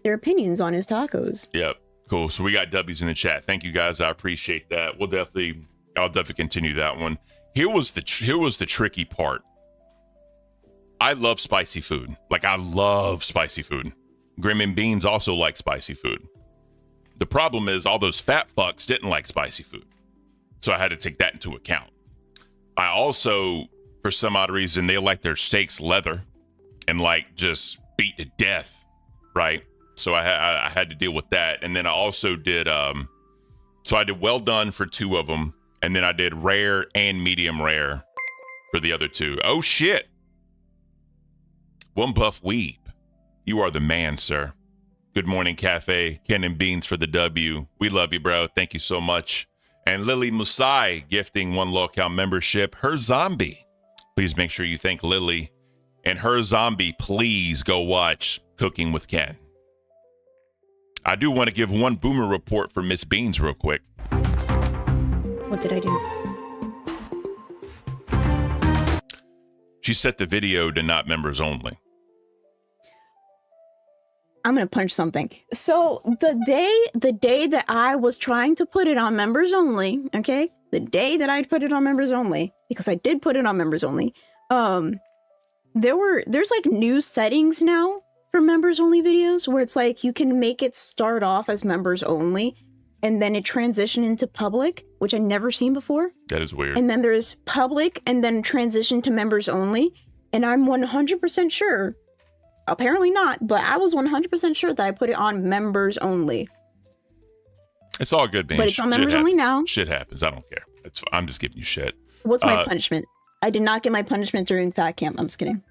opinions on his tacos. Yep. Cool. So we got W's in the chat. Thank you guys. I appreciate that. I'll definitely continue that one. Here was the tricky part. I love spicy food. Like, I love spicy food. Grim and Beans also like spicy food. The problem is all those fat fucks didn't like spicy food. So I had to take that into account. I also, for some odd reason, they like their steaks leather and like just beat to death, right? So I had to deal with that. And then I also did, so I did well done for 2 of them. And then I did rare and medium rare for the other 2. Oh, shit. One Buff Weeb. You are the man, sir. Good morning, Cafe. Ken and Beans for the W. We love you, bro. Thank you so much. And Lily Musai gifting 1 locale membership. Her Zombie. Please make sure you thank Lily. And Her Zombie, please go watch Cooking with Ken. I do want to give 1 boomer report for Miss Beans real quick. What did I do? She set the video to not members only. I'm gonna punch something. So the day that I was trying to put it on members only, okay? The day that I put it on members only, because I did put it on members only, there's like new settings now for members only videos where it's like you can make it start off as members only and then it transition into public, which I never seen before. That is weird. And then there's public and then transition to members only. And I'm 100% sure, apparently not, but I was 100% sure that I put it on members only. It's all good, man. But it's on members only now. Shit happens. I don't care. I'm just giving you shit. What's my punishment? I did not get my punishment during fat camp. I'm just kidding.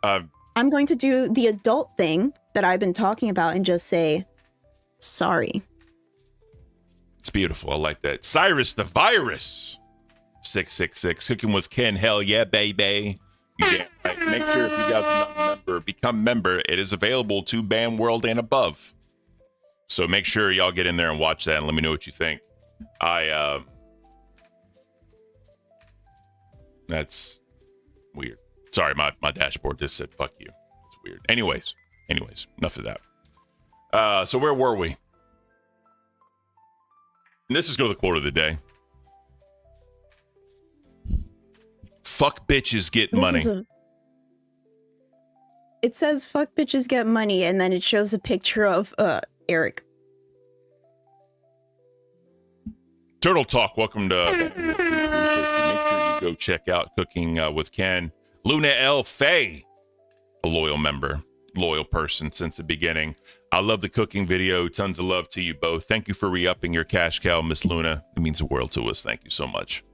I'm going to do the adult thing that I've been talking about and just say, sorry. It's beautiful. I like that. Cyrus the Virus. 666. Cooking with Ken. Hell yeah, baby. You damn right. Make sure if you guys are not a member, become member. It is available to BAM World and above. So make sure y'all get in there and watch that and let me know what you think. That's weird. Sorry, my dashboard just said fuck you. It's weird. Anyways, enough of that. So where were we? And let's just go to the quote of the day. Fuck bitches get money. It says fuck bitches get money, and then it shows a picture of Eric. Turtle Talk, welcome to. Make sure you go check out Cooking with Ken. Luna L. Faye, a loyal member, loyal person since the beginning. I love the cooking video. Tons of love to you both. Thank you for re-upping your cash cow, Miss Luna. It means the world to us. Thank you so much.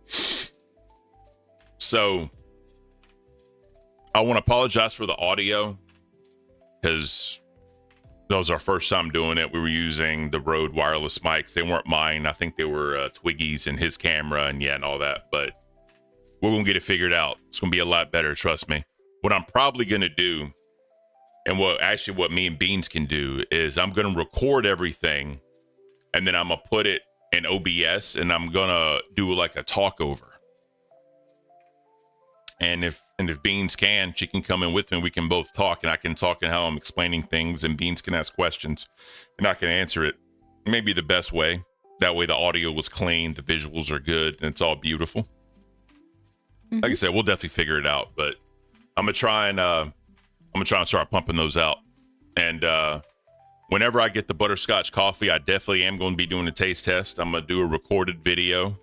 So, I want to apologize for the audio because that was our first time doing it. We were using the Rode wireless mics. They weren't mine. I think they were Twiggy's and his camera and all that. But we're going to get it figured out. It's going to be a lot better. Trust me. What I'm probably going to do, and what me and Beans can do, is I'm going to record everything and then I'm going to put it in OBS and I'm going to do like a talk over. And if Beans she can come in with me. We can both talk, and I can talk and how I'm explaining things, and Beans can ask questions, and I can answer it. Maybe the best way. That way, the audio was clean, the visuals are good, and it's all beautiful. Mm-hmm. Like I said, we'll definitely figure it out. But I'm gonna try and start pumping those out. And whenever I get the butterscotch coffee, I definitely am going to be doing a taste test. I'm gonna do a recorded video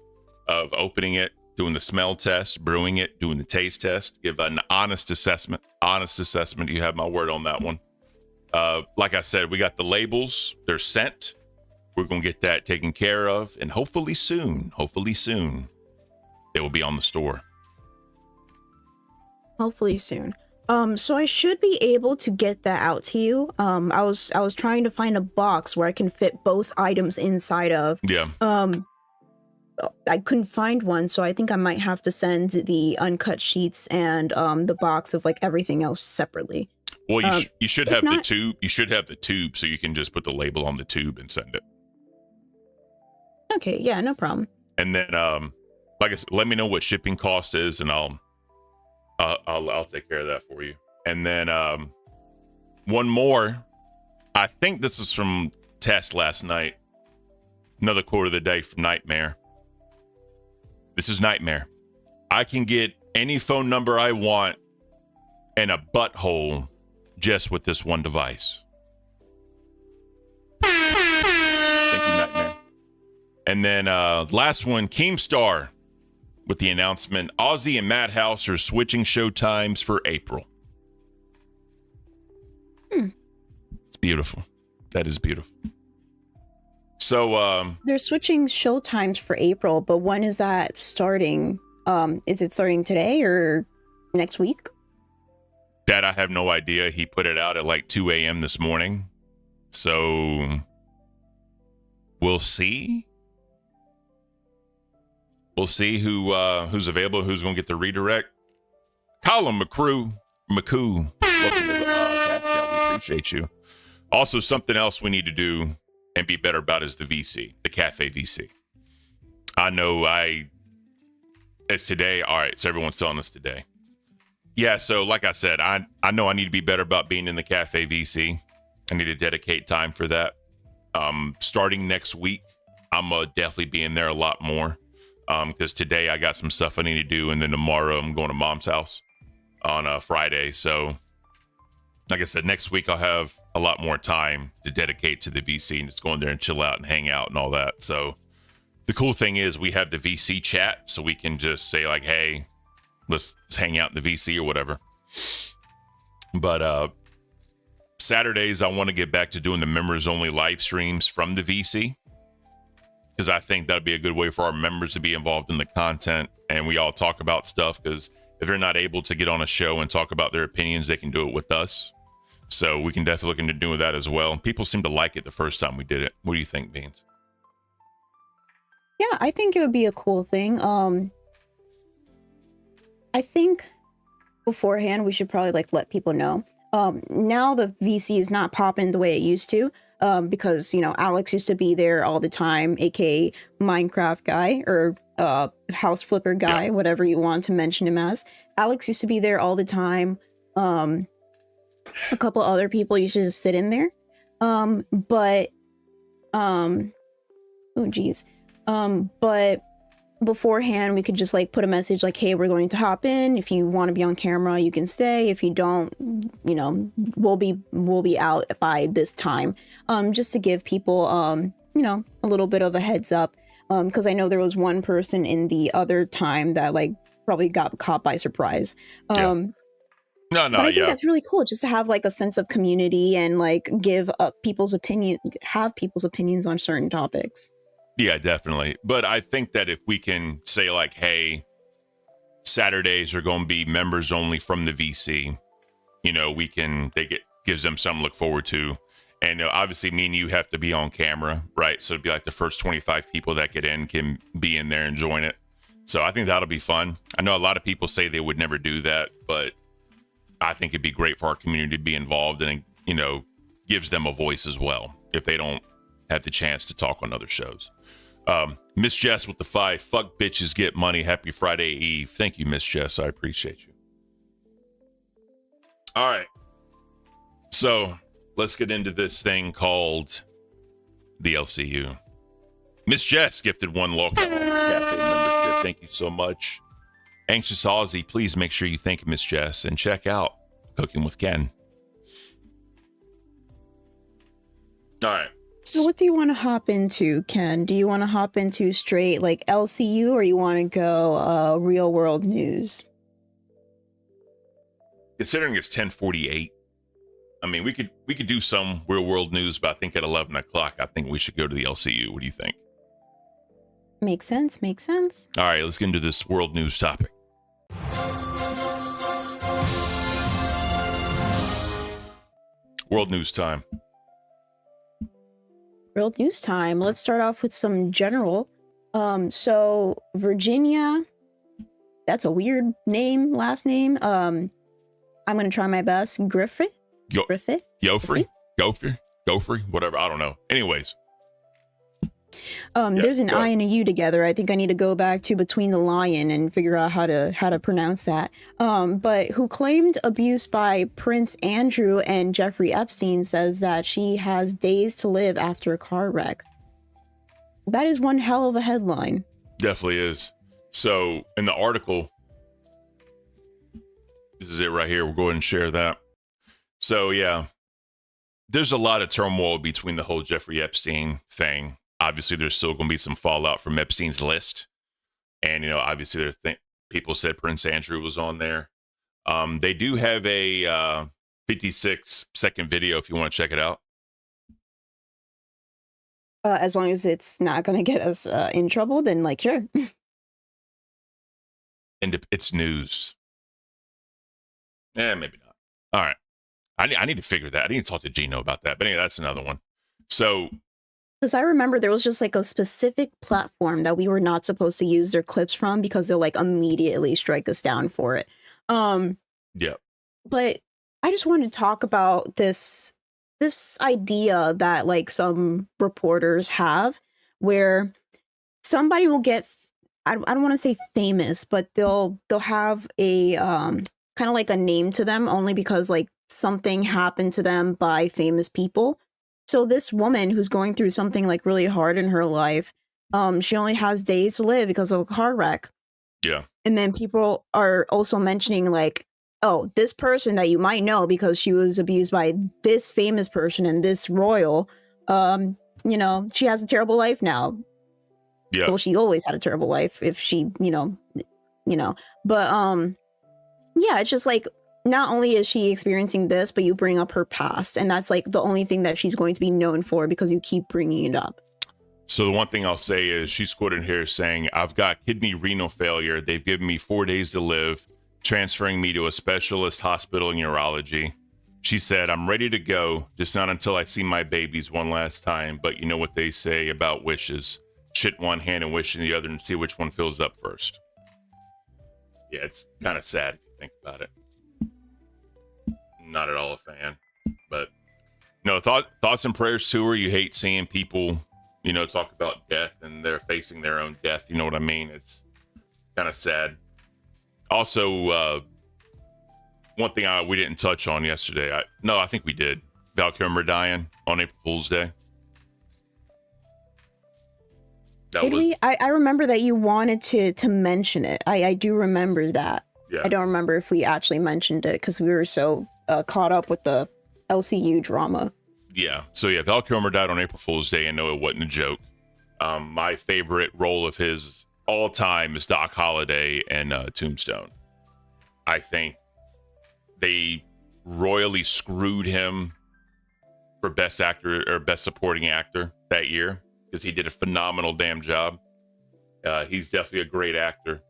of opening it, doing the smell test, brewing it, doing the taste test, give an honest assessment. You have my word on that one. Like I said, we got the labels. They're sent. We're going to get that taken care of. And hopefully soon, they will be on the store. Hopefully soon. So I should be able to get that out to you. I was trying to find a box where I can fit both items inside of. Yeah. I couldn't find one, so I think I might have to send the uncut sheets and the box of like everything else separately. Well, you should have the tube. You should have the tube, so you can just put the label on the tube and send it. Okay, yeah, no problem. And then, like I said, let me know what shipping cost is, and I'll take care of that for you. And then one more. I think this is from Test last night. Another quote of the day from Nightmare. This is Nightmare. I can get any phone number I want and a butthole just with this one device. Thank you, Nightmare. And then last one, Keemstar, with the announcement, Aussie and Madhouse are switching show times for April. It's beautiful. That is beautiful. So they're switching show times for April, but when is that starting? Is it starting today or next week? That I have no idea. He put it out at like 2 a.m. this morning. So we'll see. We'll see who's available, who's going to get the redirect. Colin McCoo. Welcome to the podcast. Yeah, we appreciate you. Also, something else we need to do and be better about is the VC, the cafe VC. I know it's today. All right, so everyone's telling us today. Yeah, so like I said, I know I need to be better about being in the cafe VC. I need to dedicate time for that. Starting next week, I'm going to definitely be in there a lot more. Because today I got some stuff I need to do, and then tomorrow I'm going to Mom's house on Friday. So like I said, next week I'll have a lot more time to dedicate to the VC and just go in there and chill out and hang out and all that. So the cool thing is we have the VC chat, so we can just say like, hey, let's hang out in the VC or whatever. But Saturdays, I want to get back to doing the members only live streams from the VC, because I think that'd be a good way for our members to be involved in the content and we all talk about stuff, because if they're not able to get on a show and talk about their opinions, they can do it with us. So we can definitely look into doing that as well. People seem to like it the first time we did it. What do you think, Beans? Yeah, I think it would be a cool thing. I think beforehand we should probably like let people know. Now the VC is not popping the way it used to, because Alex used to be there all the time, aka Minecraft guy or house flipper guy, whatever you want to mention him as. Alex used to be there all the time. A couple other people used to just sit in there. But beforehand we could just like put a message like, hey, we're going to hop in. If you want to be on camera, you can stay. If you don't, we'll be out by this time. Just to give people a little bit of a heads up. Because I know there was one person in the other time that like probably got caught by surprise. But I think that's really cool, just to have like a sense of community and like give up people's opinions on certain topics. Yeah, definitely. But I think that if we can say like, hey, Saturdays are going to be members only from the VC, gives them something to look forward to. And obviously me and you have to be on camera, right? So it'd be like the first 25 people that get in can be in there and join it. So I think that'll be fun. I know a lot of people say they would never do that, but I think it'd be great for our community to be involved, and gives them a voice as well if they don't have the chance to talk on other shows. Miss Jess with the 5, fuck bitches get money. Happy Friday Eve. Thank you, Miss Jess. I appreciate you. All right. So let's get into this thing called the LCU. Miss Jess gifted 1 local cafe membership. Thank you so much. Anxious Aussie, please make sure you thank Miss Jess and check out Cooking with Ken. All right. So what do you want to hop into, Ken? Do you want to hop into straight like LCU, or you want to go real world news? Considering it's 10:48, I mean, we could do some real world news, but I think at 11 o'clock, I think we should go to the LCU. What do you think? Makes sense. All right, let's get into this world news topic. World news time. World news time. Let's start off with some general. So Virginia, that's a weird name, last name. I'm gonna try my best. Griffith. Gopher, whatever. I don't know. Anyways. There's an I and a U together. I think I need to go back to Between the Lion and figure out how to pronounce that. But who claimed abuse by Prince Andrew and Jeffrey Epstein, says that she has days to live after a car wreck. That is one hell of a headline. Definitely is. So in the article, this is it right here. We'll go ahead and share that. So yeah, there's a lot of turmoil between the whole Jeffrey Epstein thing. Obviously, there's still going to be some fallout from Epstein's list. And, obviously, people said Prince Andrew was on there. They do have a 56-second video if you want to check it out. As long as it's not going to get us in trouble, then, sure. And it's news. Maybe not. All right. I need to figure that. I need to talk to Gino about that. But anyway, that's another one. So... Because I remember there was just a specific platform that we were not supposed to use their clips from because they'll immediately strike us down for it. Yeah. But I just wanted to talk about this idea that some reporters have, where somebody will get, I don't want to say famous, but they'll have a kind of a name to them only because something happened to them by famous people. So this woman who's going through something really hard in her life, she only has days to live because of a car wreck. Yeah. And then people are also mentioning oh, this person that you might know because she was abused by this famous person and this royal, you know, she has a terrible life now. Yeah. Well, she always had a terrible life if she, you know, but yeah, it's just like, not only is she experiencing this, but you bring up her past, and that's like the only thing that she's going to be known for because you keep bringing it up. So the one thing I'll say is she's quoted here saying, "I've got kidney renal failure. They've given me 4 days to live, transferring me to a specialist hospital in urology." She said, "I'm ready to go, just not until I see my babies one last time. But you know what they say about wishes. Shit one hand and wish in the other and see which one fills up first." Yeah, it's kind of sad if you think about it. Not at all a fan, but no, thoughts and prayers to her. You hate seeing people, you know, talk about death and they're facing their own death. You know what I mean? It's kind of sad. Also, one thing we didn't touch on yesterday. I think we did. Val Kilmer dying on April Fool's Day. Did we? I remember that you wanted to mention it. I do remember that. Yeah. I don't remember if we actually mentioned it because we were so caught up with the LCU drama. Yeah. So yeah, Val Kilmer died on April Fool's Day, and no, it wasn't a joke. My favorite role of his all time is Doc Holliday in Tombstone. I think they royally screwed him for Best Actor or Best Supporting Actor that year because he did a phenomenal damn job. He's definitely a great actor.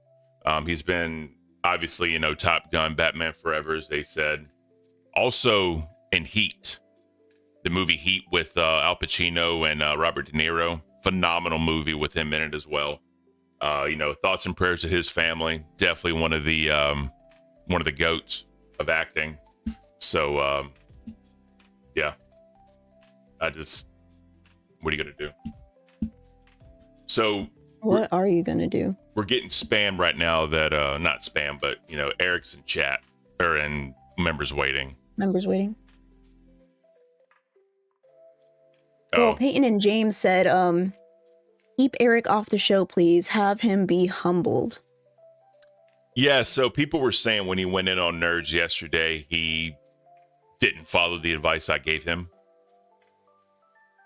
He's been obviously, you know, Top Gun, Batman Forever, as they said. Also in Heat, the movie Heat with Al Pacino and Robert De Niro. Phenomenal movie with him in it as well. You know, thoughts and prayers to his family. Definitely one of the goats of acting. So yeah, what are you gonna do? So What are you gonna do? we're getting spam right now that not spam, but you know, Eric's in chat or in members waiting. Members waiting. Oh, Well, Peyton and James said, keep Eric off the show, please. Have him be humbled. yeah. So people were saying when he went in on Nerds yesterday, he didn't follow the advice I gave him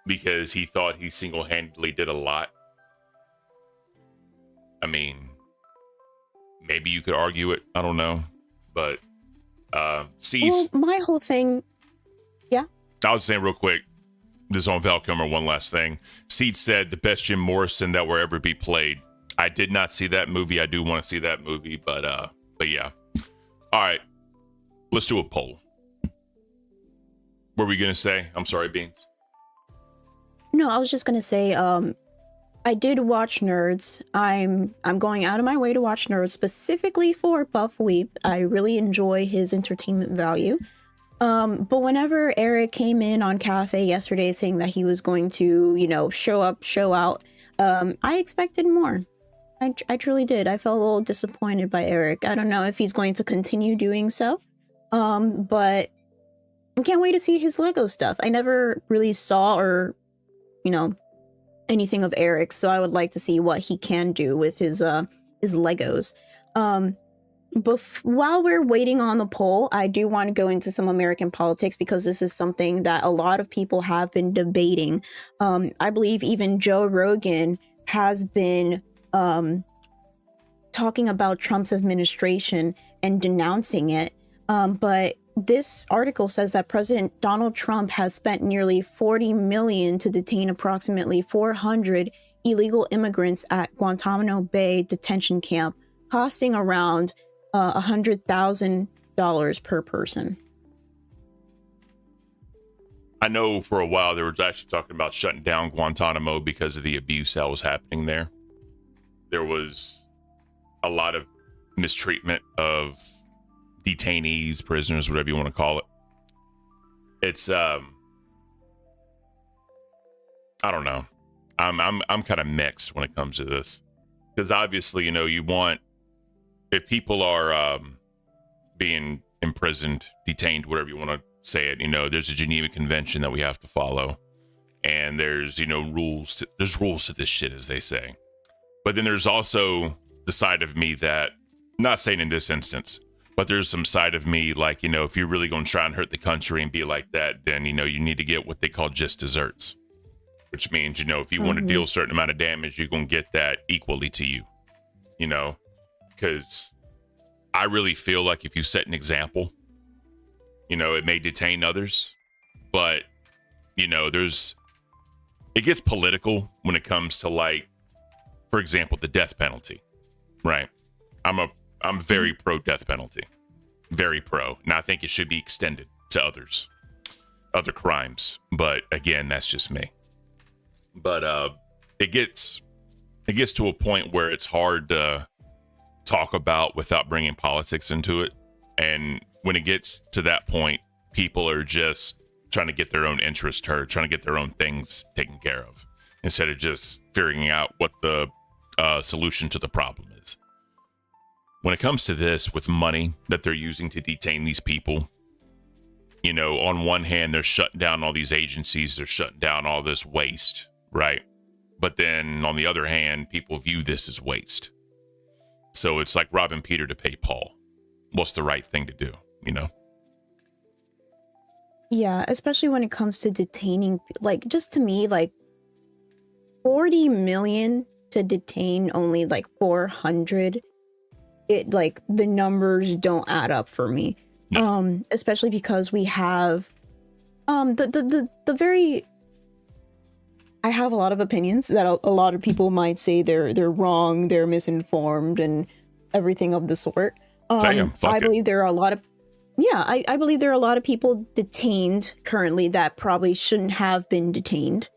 because he thought he single-handedly did a lot. I mean, maybe you could argue it. I don't know, but Seeds. Well, my whole thing, I was saying real quick, this is on Val Kilmer, one last thing. Seed said the best Jim Morrison that will ever be played. I did not see that movie. I do want to see that movie, but yeah. All right, let's do a poll. What were we gonna say? I'm sorry, Beans. no, I was just gonna say, I did watch Nerds. I'm going out of my way to watch Nerds specifically for Buff Weep. I really enjoy his entertainment value. But whenever Eric came in on Cafe yesterday saying that he was going to, you know, show up, show out, I expected more. I truly did. I felt a little disappointed by Eric. I don't know if he's going to continue doing so. But I can't wait to see his Lego stuff. I never really saw or, you know, anything of Eric, so I would like to see what he can do with his Legos. But while we're waiting on the poll, I do want to go into some American politics because this is something that a lot of people have been debating. I believe even Joe Rogan has been talking about Trump's administration and denouncing it. But this article says that President Donald Trump has spent nearly $40 million to detain approximately 400 illegal immigrants at Guantanamo Bay detention camp, costing around $100,000 per person. I know for a while they were actually talking about shutting down Guantanamo because of the abuse that was happening there. There was a lot of mistreatment of detainees, prisoners, whatever you want to call it. It's I don't know. I'm kind of mixed when it comes to this, because obviously, you know, you want, if people are being imprisoned, detained, whatever you want to say it, you know, there's a Geneva Convention that we have to follow, and there's, you know, rules to this shit, as they say. But then there's also the side of me that, not saying in this instance, but there's a side of me that, if people are being imprisoned, detained, whatever you want to say it, you know, there's a Geneva Convention that we have to follow, and there's, you know, rules to this shit, as they say. But then there's also the side of me that, not saying in this instance, but But there's some side of me, like, if you're really going to try and hurt the country and be like that, then, you need to get what they call just desserts, which means, if you want to deal a certain amount of damage, you're going to get that equally to you, because I really feel like if you set an example, it may detain others, but, it gets political when it comes to, like, for example, the death penalty, right? I'm very pro death penalty, very pro. And I think it should be extended to other crimes. But again, that's just me. But it gets to a point where it's hard to talk about without bringing politics into it. And when it gets to that point, people are just trying to get their own interest heard, trying to get their own things taken care of, instead of just figuring out what the solution to the problem is. When it comes to this, with money that they're using to detain these people, on one hand, they're shutting down all these agencies, they're shutting down all this waste, right? But then on the other hand, people view this as waste. So it's like robbing Peter to pay Paul. What's the right thing to do, Yeah, especially when it comes to detaining, like, just to me, like, 40 million to detain only like 400. It, like, the numbers don't add up for me. No. Especially because we have the very, I have a lot of opinions that a lot of people might say they're wrong, they're misinformed, and everything of the sort. I believe there are a lot of I believe there are a lot of people detained currently that probably shouldn't have been detained.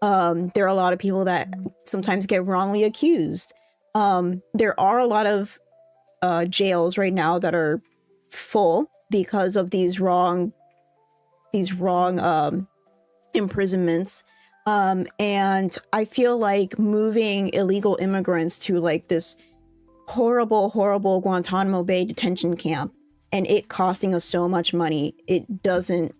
There are a lot of people that sometimes get wrongly accused. There are a lot of jails right now that are full because of these wrong imprisonments. And I feel like moving illegal immigrants to, like, this horrible Guantanamo Bay detention camp, and it costing us so much money, it doesn't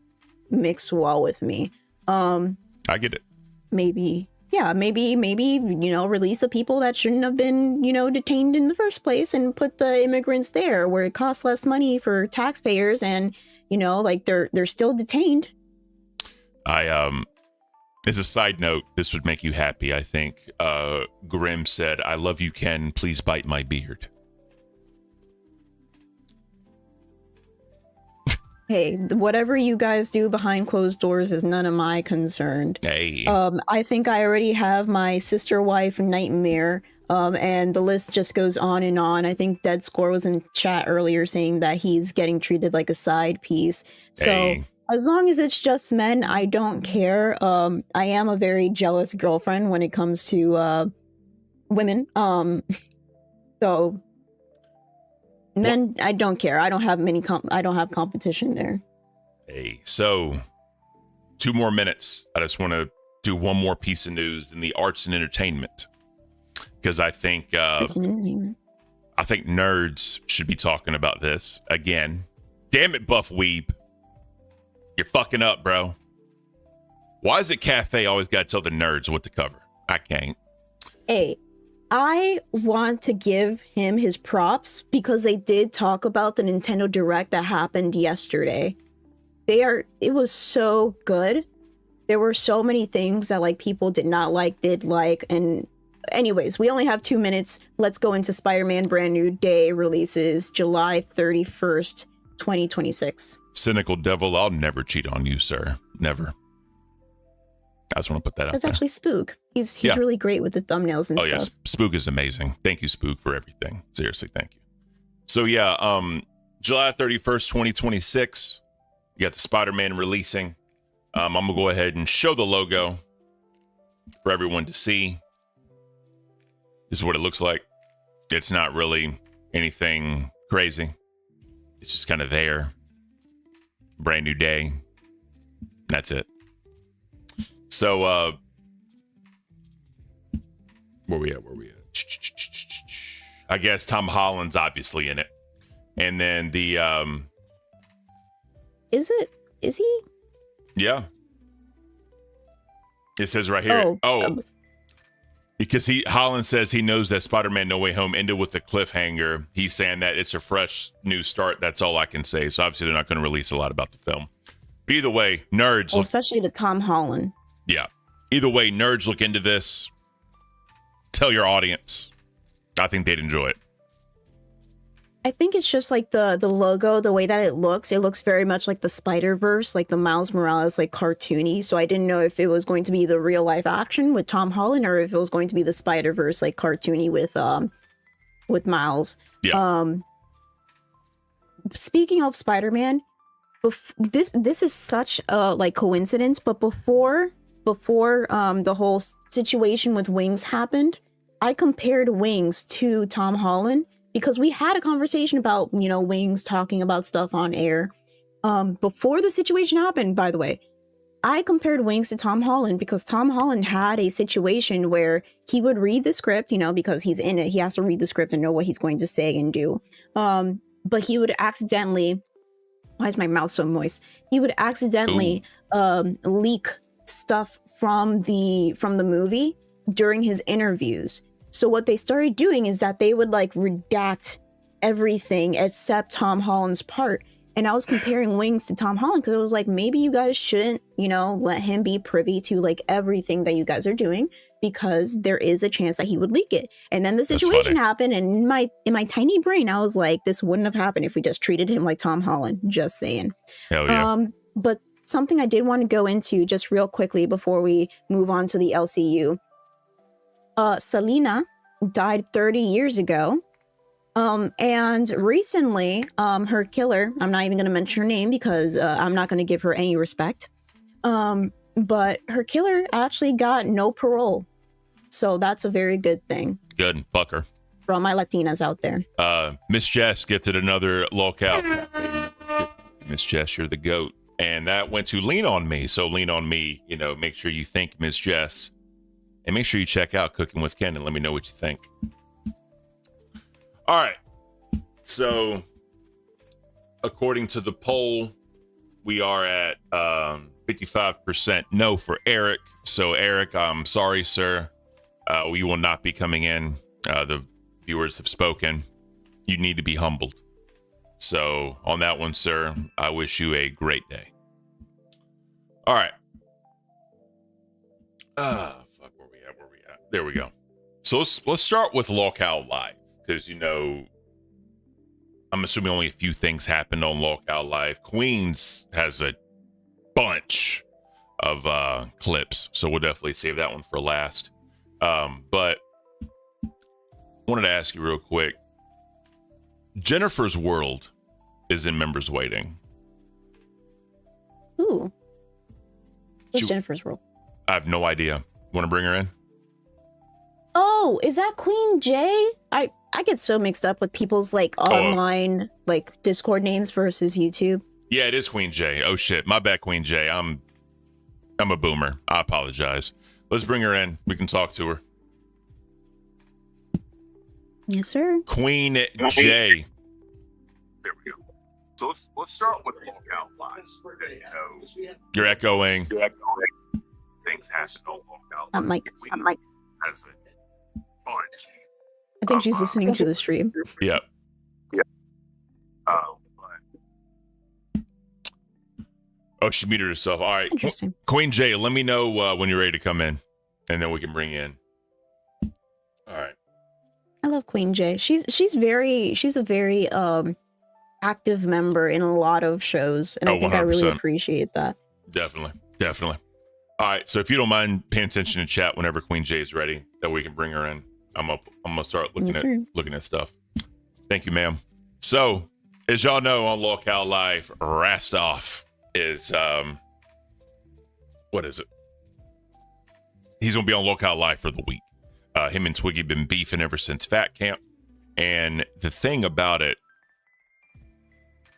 mix well with me. I get it. Maybe, release the people that shouldn't have been, detained in the first place, and put the immigrants there where it costs less money for taxpayers, and, like, they're still detained. As a side note, this would make you happy, I think. Grim said, "I love you, Ken. Please bite my beard." Hey, whatever you guys do behind closed doors is none of my concern. Hey. I think I already have my sister wife nightmare, and the list just goes on and on. I think Dead Score was in chat earlier saying that he's getting treated like a side piece. So Hey. as long as it's just men, I don't care. I am a very jealous girlfriend when it comes to women. So men, I don't care. I don't have I don't have competition there. Hey, so 2 more minutes. I just want to do one more piece of news in the arts and entertainment, because I think nerds should be talking about this again. Damn it, Buff Weeb, you're fucking up, bro. Why is it Cafe always got to tell the nerds what to cover? I can't. Hey, I want to give him his props because they did talk about the Nintendo Direct that happened yesterday. It was so good. There were so many things that, like, people did not like, did like, and anyways, we only have 2 minutes. Let's go into Spider-Man Brand New Day releases July 31st, 2026. Cynical devil, I'll never cheat on you, sir. Never. I just want to put that out there. That's actually Spook. He's really great with the thumbnails and stuff. Oh, yes. Spook is amazing. Thank you, Spook, for everything. Seriously, thank you. So, yeah, July 31st, 2026, you got the Spider-Man releasing. I'm going to go ahead and show the logo for everyone to see. This is what it looks like. It's not really anything crazy. It's just kind of there. Brand new day. That's it. So, where we at? I guess Tom Holland's obviously in it. And then the, Is he? Yeah. It says right here. Because Holland says he knows that Spider-Man No Way Home ended with a cliffhanger. He's saying that it's a fresh new start. That's all I can say. So obviously they're not going to release a lot about the film. But either way, nerds. Well, especially to Tom Holland. Yeah. Either way, nerds, look into this. Tell your audience. I think they'd enjoy it. I think it's just like the logo, the way that it looks very much like the Spider-Verse, like the Miles Morales, like cartoony. So I didn't know if it was going to be the real life action with Tom Holland or if it was going to be the Spider-Verse, like cartoony with Miles. Yeah. Speaking of Spider-Man, this is such a like coincidence, but before the whole situation with Wings happened, I compared Wings to Tom Holland. Because we had a conversation about, Wings talking about stuff on air. Before the situation happened, by the way, I compared Wings to Tom Holland because Tom Holland had a situation where he would read the script, because he's in it. He has to read the script and know what he's going to say and do. But he would accidentally, why is my mouth so moist? He would accidentally leak stuff from the movie during his interviews. So what they started doing is that they would like redact everything except Tom Holland's part. And I was comparing Wings to Tom Holland because it was like, maybe you guys shouldn't, let him be privy to like everything that you guys are doing because there is a chance that he would leak it. And then the situation happened, and in my tiny brain, I was like, this wouldn't have happened if we just treated him like Tom Holland. Just saying. Hell yeah. But something I did want to go into just real quickly before we move on to the LCU. Selena died 30 years ago. And recently, her killer, I'm not even going to mention her name because I'm not going to give her any respect. But her killer actually got no parole. So that's a very good thing. Good. Fuck her. For all my Latinas out there. Miss Jess gifted another lockout. Miss Jess, you're the GOAT. And that went to Lean On Me. So Lean On Me, make sure you thank Miss Jess. And make sure you check out Cooking with Ken and let me know what you think. All right. So, according to the poll, we are at 55% no for Eric. So, Eric, I'm sorry, sir. We will not be coming in. The viewers have spoken. You need to be humbled. So, on that one, sir, I wish you a great day. All right. There we go. So let's start with Lockout Live because I'm assuming only a few things happened on Lockout Live. Queens has a bunch of clips, so we'll definitely save that one for last. But wanted to ask you real quick. Jennifer's World is in members waiting. Ooh, what's Jennifer's World? I have no idea. Want to bring her in? Oh, is that Queen J? I get so mixed up with people's like online like Discord names versus YouTube. Yeah, it is Queen J. Oh shit, my bad, Queen J. I'm a boomer. I apologize. Let's bring her in. We can talk to her. Yes, sir. Queen J. There we go. So let's start with Lockout Live. You're echoing. Things happen on Lockout Live. Mike. That's it. I think she's listening to the stream. Yep. Oh, she muted herself. All right. Interesting. Queen J, let me know when you're ready to come in, and then we can bring you in. All right. I love Queen J. She's a very active member in a lot of shows, and I think 100%. I really appreciate that. Definitely. All right. So if you don't mind paying attention to chat whenever Queen J is ready, that we can bring her in. I'm gonna start looking at stuff. Thank you, ma'am. So, as y'all know, on Lockout Live, Rastoff is what is it? He's gonna be on Lockout Live for the week. Him and Twiggy been beefing ever since Fat Camp, and the thing about it,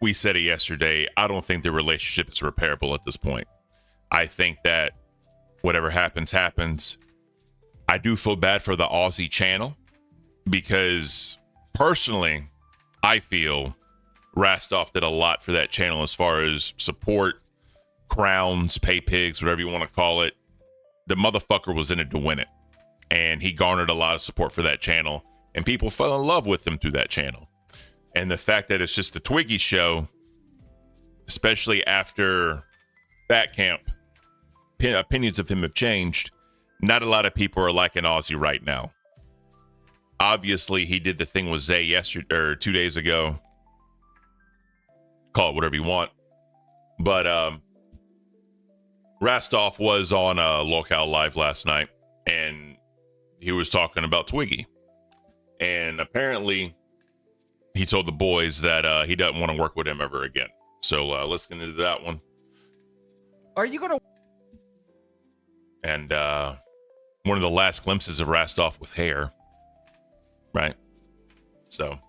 we said it yesterday. I don't think the relationship is repairable at this point. I think that whatever happens. I do feel bad for the Aussie channel because personally, I feel Rastoff did a lot for that channel as far as support, crowns, pay pigs, whatever you want to call it. The motherfucker was in it to win it. and he garnered a lot of support for that channel, and people fell in love with him through that channel. And the fact that it's just the Twiggy show, especially after that camp, opinions of him have changed. Not a lot of people are liking Aussie right now. Obviously, he did the thing with Zay yesterday or 2 days ago. Call it whatever you want. But Rastoff was on Locale Live last night, and he was talking about Twiggy. And apparently, he told the boys that he doesn't want to work with him ever again. So let's get into that one. Are you going to... And one of the last glimpses of Rastoff with hair. Right? So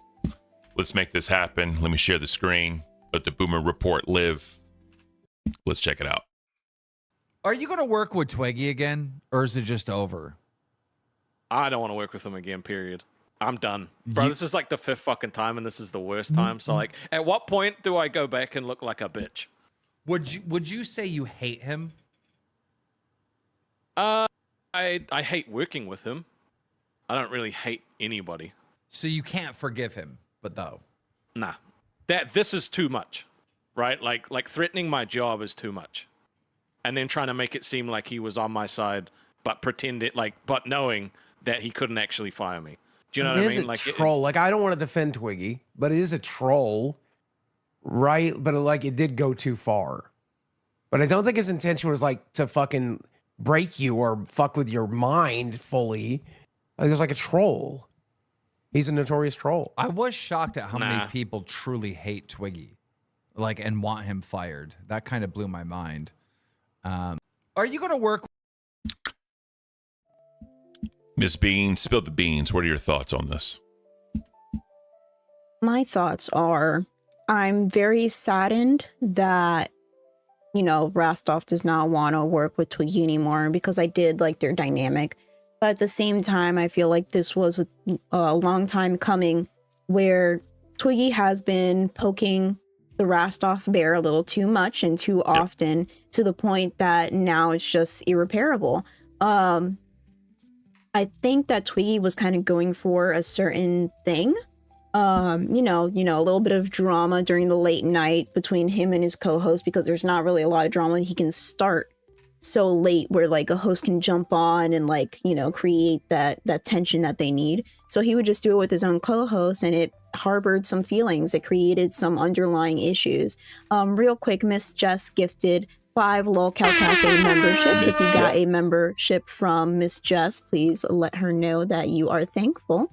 let's make this happen. Let me share the screen. Let the Boomer Report live. Let's check it out. Are you going to work with Twiggy again, or is it just over? I don't want to work with him again, period. I'm done. Bro, this is like the 5th fucking time, and this is the worst time. So, like, at what point do I go back and look like a bitch? Would you say you hate him? I hate working with him. I don't really hate anybody. So you can't forgive him, but though. Nah. This is too much, right? Like threatening my job is too much. And then trying to make it seem like he was on my side, but but knowing that he couldn't actually fire me. Do you know what I mean? Like a troll. Like, I don't want to defend Twiggy, but it is a troll, right? But like, it did go too far. But I don't think his intention was like to fucking break you or fuck with your mind fully. Like, it was like a troll. He's a notorious troll. I was shocked at how many people truly hate Twiggy, like, and want him fired. That kind of blew my mind. Are you going to work? Miss Beans, spill the beans. What are your thoughts on this? My thoughts are, I'm very saddened that, you know, Rastoff does not want to work with Twiggy anymore, because I did like their dynamic. But at the same time, I feel like this was a long time coming, where Twiggy has been poking the Rastoff bear a little too much and too often, to the point that now it's just irreparable. I think that Twiggy was kind of going for a certain thing. You know, a little bit of drama during the late night between him and his co-host, because there's not really a lot of drama he can start so late where like a host can jump on and like, you know, create that tension that they need. So he would just do it with his own co-host, and it harbored some feelings. It created some underlying issues. Real quick, Miss Jess gifted 5 Lolcow Cafe memberships. If you got a membership from Miss Jess, please let her know that you are thankful.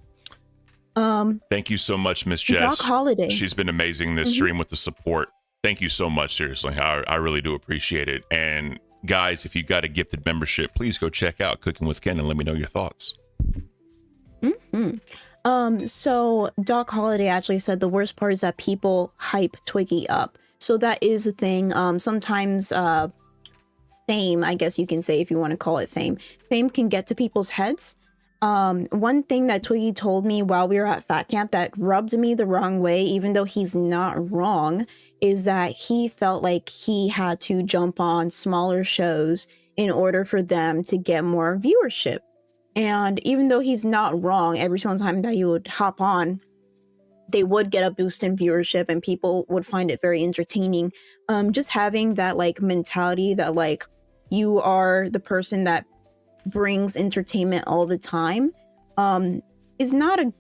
Thank you so much, Miss Jess. Doc Holiday. She's been amazing this stream with the support. Thank you so much. Seriously, I really do appreciate it. And guys, if you got a gifted membership, please go check out Cooking with Ken and let me know your thoughts. So Doc Holiday actually said the worst part is that people hype Twiggy up. So that is a thing. Sometimes fame, I guess you can say, if you want to call it fame can get to people's heads. One thing that Twiggy told me while we were at Fat Camp that rubbed me the wrong way, even though he's not wrong, is that he felt like he had to jump on smaller shows in order for them to get more viewership. And even though he's not wrong, every single time that he would hop on, they would get a boost in viewership and people would find it very entertaining. Just having that like mentality that like you are the person that brings entertainment all the time is not a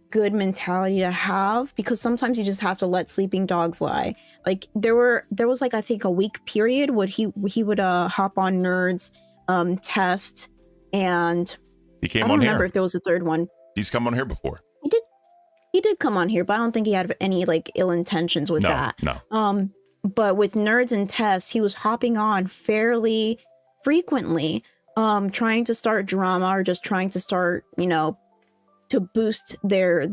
good mentality to have, because sometimes you just have to let sleeping dogs lie. Like there was like I think a week period where he would hop on Nerds, Test, and he came I don't on remember here. if there was a third one. He's come on here before. He did come on here, but I don't think he had any like ill intentions with that. No. But with Nerds and Tests, he was hopping on fairly frequently, trying to start drama or just trying to start, you know, to boost their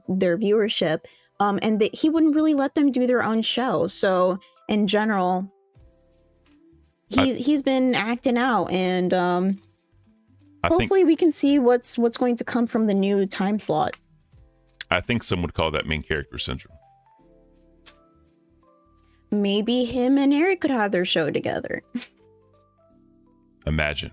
viewership. And he wouldn't really let them do their own show. So in general, he's been acting out, and hopefully we can see what's going to come from the new time slot. I think some would call that main character syndrome. Maybe him and Eric could have their show together. Imagine.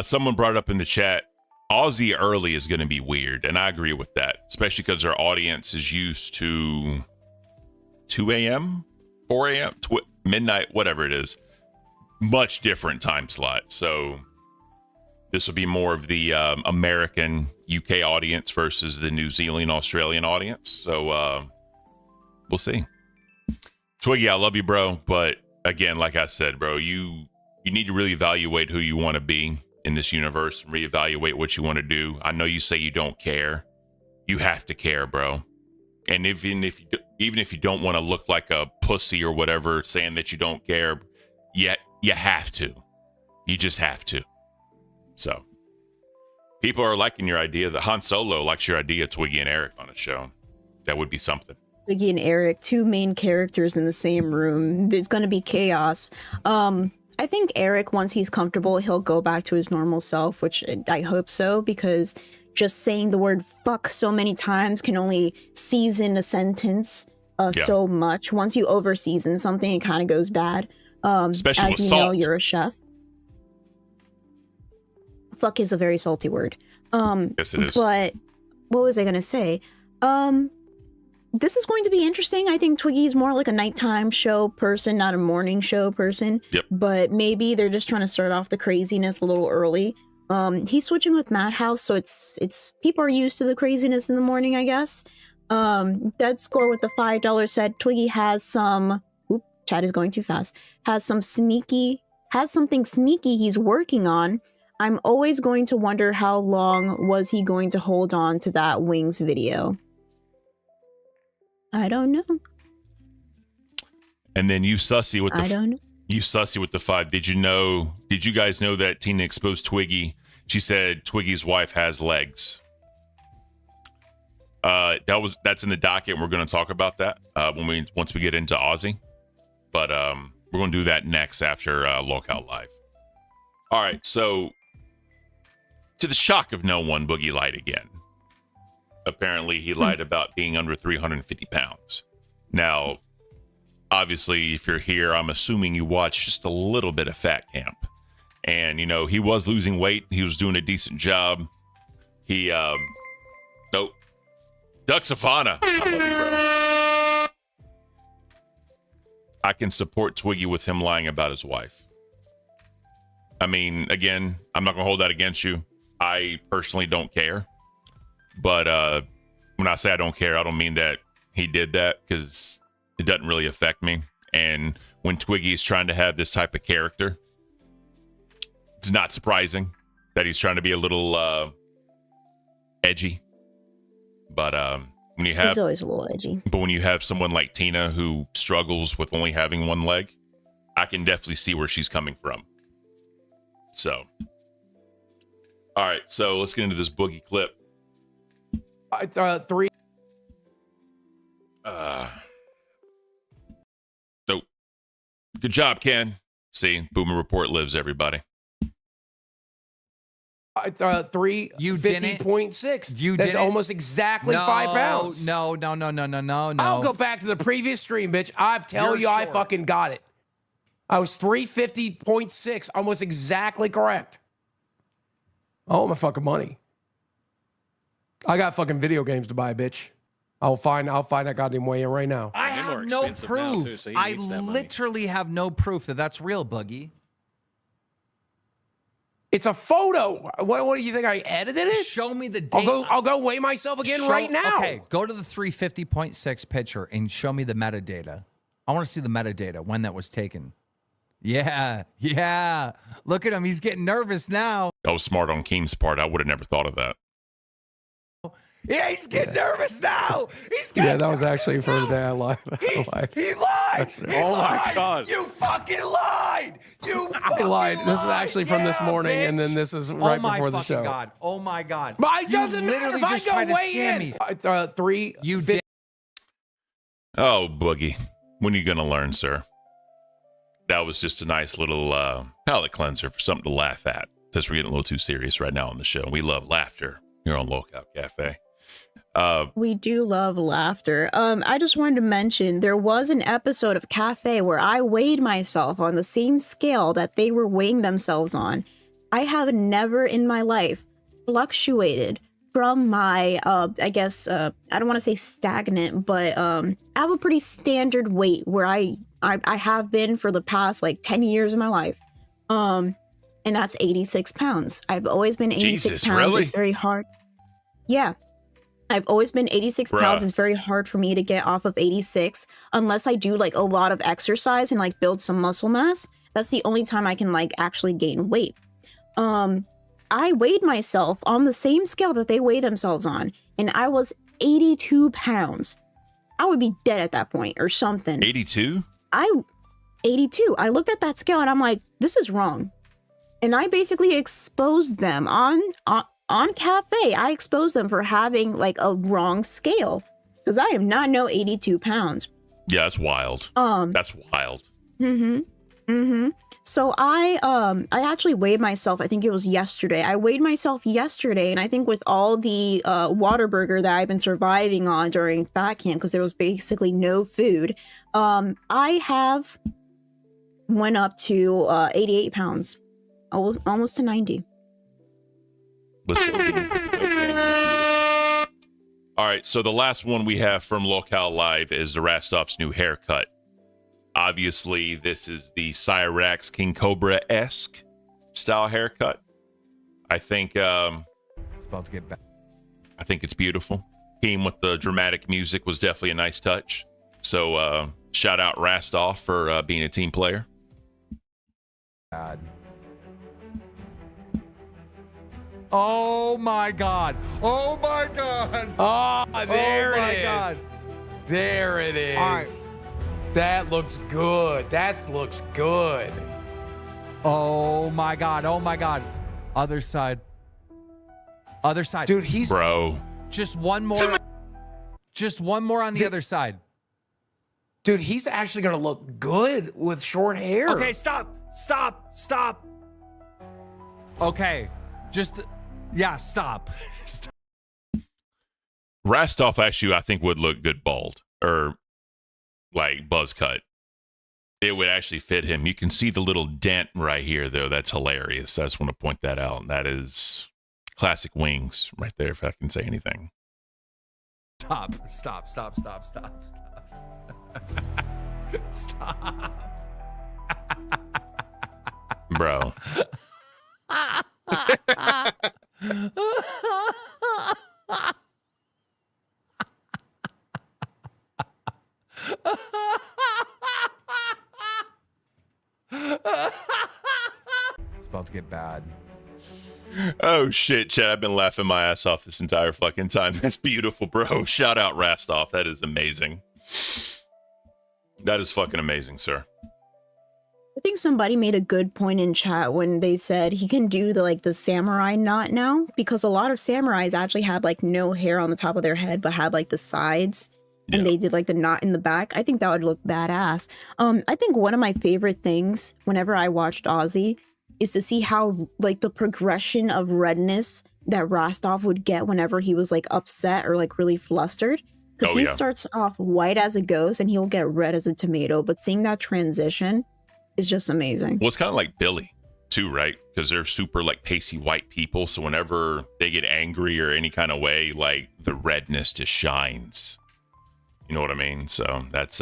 Someone brought up in the chat, Aussie early is going to be weird, and I agree with that, especially because our audience is used to 2 a.m., 4 a.m., midnight, whatever it is. Much different time slot. So this will be more of the American UK audience versus the New Zealand Australian audience. So we'll see. Twiggy, I love you, bro. But again, like I said, bro, you need to really evaluate who you want to be in this universe and reevaluate what you want to do. I know you say you don't care. You have to care, bro. And even if you don't want to look like a pussy or whatever, saying that you don't care, yet you have to. You just have to. So people are liking your idea. That Han Solo likes your idea, Twiggy and Eric on a show. That would be something. Twiggy and Eric, two main characters in the same room. There's going to be chaos. I think Eric, once he's comfortable, he'll go back to his normal self, which I hope so, because just saying the word fuck so many times can only season a sentence so much. Once you over season something, it kind of goes bad. Especially as with you know, salt. you're a chef. Fuck is a very salty word. Yes, it is. But what was I gonna say? This is going to be interesting. I think Twiggy's more like a nighttime show person, not a morning show person. Yep. But maybe they're just trying to start off the craziness a little early. He's switching with Madhouse, so it's people are used to the craziness in the morning, I guess. Dead Score with the $5 said Twiggy has some. Chat is going too fast. Has something sneaky he's working on. I'm always going to wonder how long was he going to hold on to that Wings video. I don't know. And then you sussy with the I don't know. You sussy with the 5. Did you guys know that Tina exposed Twiggy? She said Twiggy's wife has legs. That's in the docket, and we're going to talk about that once we get into Aussie. But we're going to do that next after Lockout Live. All right, so to the shock of no one, Boogie lied again. Apparently, he lied about being under 350 pounds. Now, obviously, if you're here, I'm assuming you watched just a little bit of Fat Camp. And, you know, he was losing weight. He was doing a decent job. He, Doug Savannah. I love you, bro. I can support Twiggy with him lying about his wife. I mean, again, I'm not going to hold that against you. I personally don't care. But when I say I don't care, I don't mean that he did that, because it doesn't really affect me. And when Twiggy is trying to have this type of character, it's not surprising that he's trying to be a little edgy. But when you have, He's always a little edgy. but when you have someone like Tina who struggles with only having one leg, I can definitely see where she's coming from. So, all right, so let's get into this Boogie clip. 3. So good job, Ken. See, Boomer Report lives, everybody. 3. You 50.6. You That's didn't? almost exactly 5 pounds. No. I'll go back to the previous stream, bitch. I tell you, I fucking got it. I was 350.6, almost exactly correct. Oh, my fucking money. I got fucking video games to buy, bitch. I'll find that goddamn way in right now. I They're more have no expensive now, proof. too, so he I needs that money. literally have no proof that that's real, Boogie. It's a photo. What do you think? I edited it? Show me the date. I'll go weigh myself again right now. Okay, go to the 350.6 picture and show me the metadata. I want to see the metadata, when that was taken. Yeah. Look at him. He's getting nervous now. That was smart on Keem's part. I would have never thought of that. Yeah, he's getting nervous now. He's getting Yeah, that was actually for the day I lied. He lied. Oh my God. You fucking lied. You I fucking lied. This is actually from this morning, and then this is right before the show. God. Oh my God. But it You doesn't matter literally if just I tried go to weigh scam in. me. 3. You did. Oh, Boogie, when are you going to learn, sir? That was just a nice little palate cleanser for something to laugh at, since we're getting a little too serious right now on the show. We love laughter here on Lockout Cafe. We do love laughter. I just wanted to mention there was an episode of Cafe where I weighed myself on the same scale that they were weighing themselves on. I have never in my life fluctuated from my, I guess, I don't want to say stagnant, but I have a pretty standard weight where I have been for the past like 10 years of my life. And that's 86 pounds. I've always been 86 Jesus, pounds. really? It's very hard. Yeah. I've always been 86 pounds. It's very hard for me to get off of 86 unless I do like a lot of exercise and like build some muscle mass. That's the only time I can like actually gain weight. I weighed myself on the same scale that they weigh themselves on, and I was 82 pounds. I would be dead at that point or something. 82? 82. I looked at that scale and I'm like, this is wrong. And I basically exposed them on Cafe. I exposed them for having like a wrong scale because I am not no 82 pounds. Yeah, that's wild. That's wild. So I actually weighed myself. I think it was yesterday. I weighed myself yesterday, and I think with all the Whataburger that I've been surviving on during fat camp because there was basically no food, I have went up to 88 pounds. I was almost to 90. All right, so the last one we have from Locale Live is the Rastoff's new haircut. Obviously, this is the Cyrax King Cobra-esque style haircut. I think It's about to get back. I think it's beautiful. Came with the dramatic music was definitely a nice touch. So shout out Rastoff for being a team player. God. Oh my God. Oh my God. Oh, there my it is. God. There it is. All right. That looks good. That looks good. Oh my God. Oh my God. Other side. Other side. Dude, he's Bro. Just one more. Just one more on the other side. dude, he's actually gonna look good with short hair. Okay, stop. Stop. Okay. Just yeah, stop. Stop. Rastoff actually, I think, would look good bald or like buzz cut. It would actually fit him. You can see the little dent right here, though. That's hilarious. I just want to point that out. That is classic wings right there, if I can say anything. Stop. Stop. Bro. It's about to get bad. Oh, shit, Chad. I've been laughing my ass off this entire fucking time. That's beautiful, bro. Shout out Rastoff. That is amazing. That is fucking amazing, sir. I think somebody made a good point in chat when they said he can do the samurai knot now, because a lot of samurais actually had like no hair on the top of their head but had like the sides, and they did like the knot in the back. I think that would look badass. I think one of my favorite things whenever I watched Aussie is to see how like the progression of redness that Rastoff would get whenever he was like upset or like really flustered. Because he starts off white as a ghost and he'll get red as a tomato, but seeing that transition is just amazing. Well, it's kind of like Billy, too, right? Because they're super, like, pasty white people. So whenever they get angry or any kind of way, like, the redness just shines. You know what I mean? So that's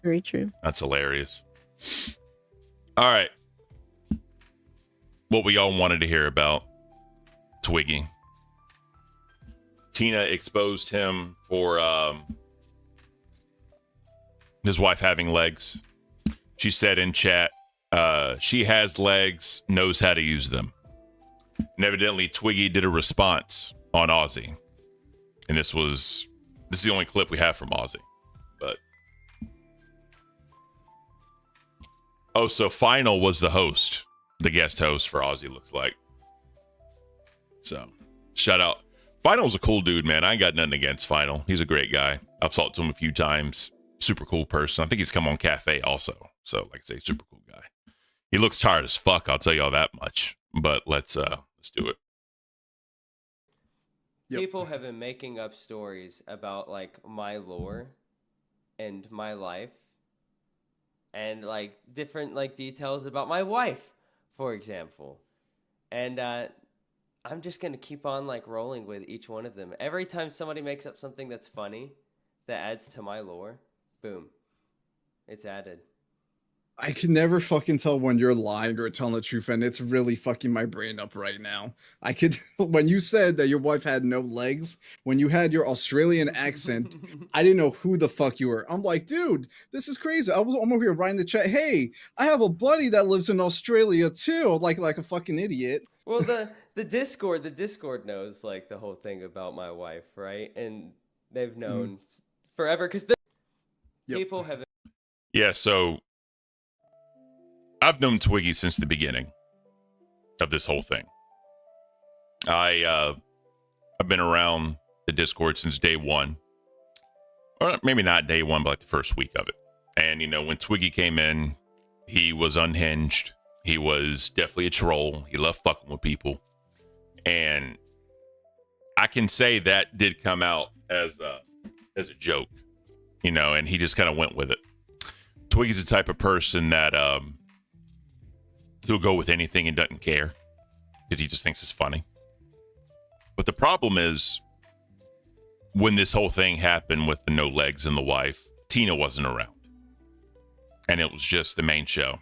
very true. That's hilarious. All right. What we all wanted to hear about Twiggy. Tina exposed him for his wife having legs. She said in chat, she has legs, knows how to use them. And evidently, Twiggy did a response on Aussie. And this is the only clip we have from Aussie. But oh, so Final was the host, the guest host for Aussie, looks like. So, shout out. Final's a cool dude, man. I ain't got nothing against Final. He's a great guy. I've talked to him a few times. Super cool person. I think he's come on Cafe also. So, like I say, super cool guy. He looks tired as fuck, I'll tell you all that much. But let's do it. People have been making up stories about like my lore and my life and like different like details about my wife, for example. And I'm just gonna keep on like rolling with each one of them. Every time somebody makes up something that's funny, that adds to my lore, boom, it's added. I can never fucking tell when you're lying or telling the truth, and it's really fucking my brain up right now. I could, when you said that your wife had no legs, when you had your Australian accent, I didn't know who the fuck you were. I'm like, dude, this is crazy. I'm over here writing the chat. Hey, I have a buddy that lives in Australia too, like a fucking idiot. Well, the Discord knows like the whole thing about my wife, right? And they've known forever because people have. Yeah, so I've known Twiggy since the beginning of this whole thing. I've been around the Discord since day one. Or maybe not day one, but like the first week of it. And, you know, when Twiggy came in, he was unhinged. He was definitely a troll. He loved fucking with people. And I can say that did come out as a joke, you know, and he just kind of went with it. Twiggy's the type of person that he'll go with anything and doesn't care because he just thinks it's funny. But the problem is when this whole thing happened with the no legs and the wife, Tina wasn't around. And it was just the main show.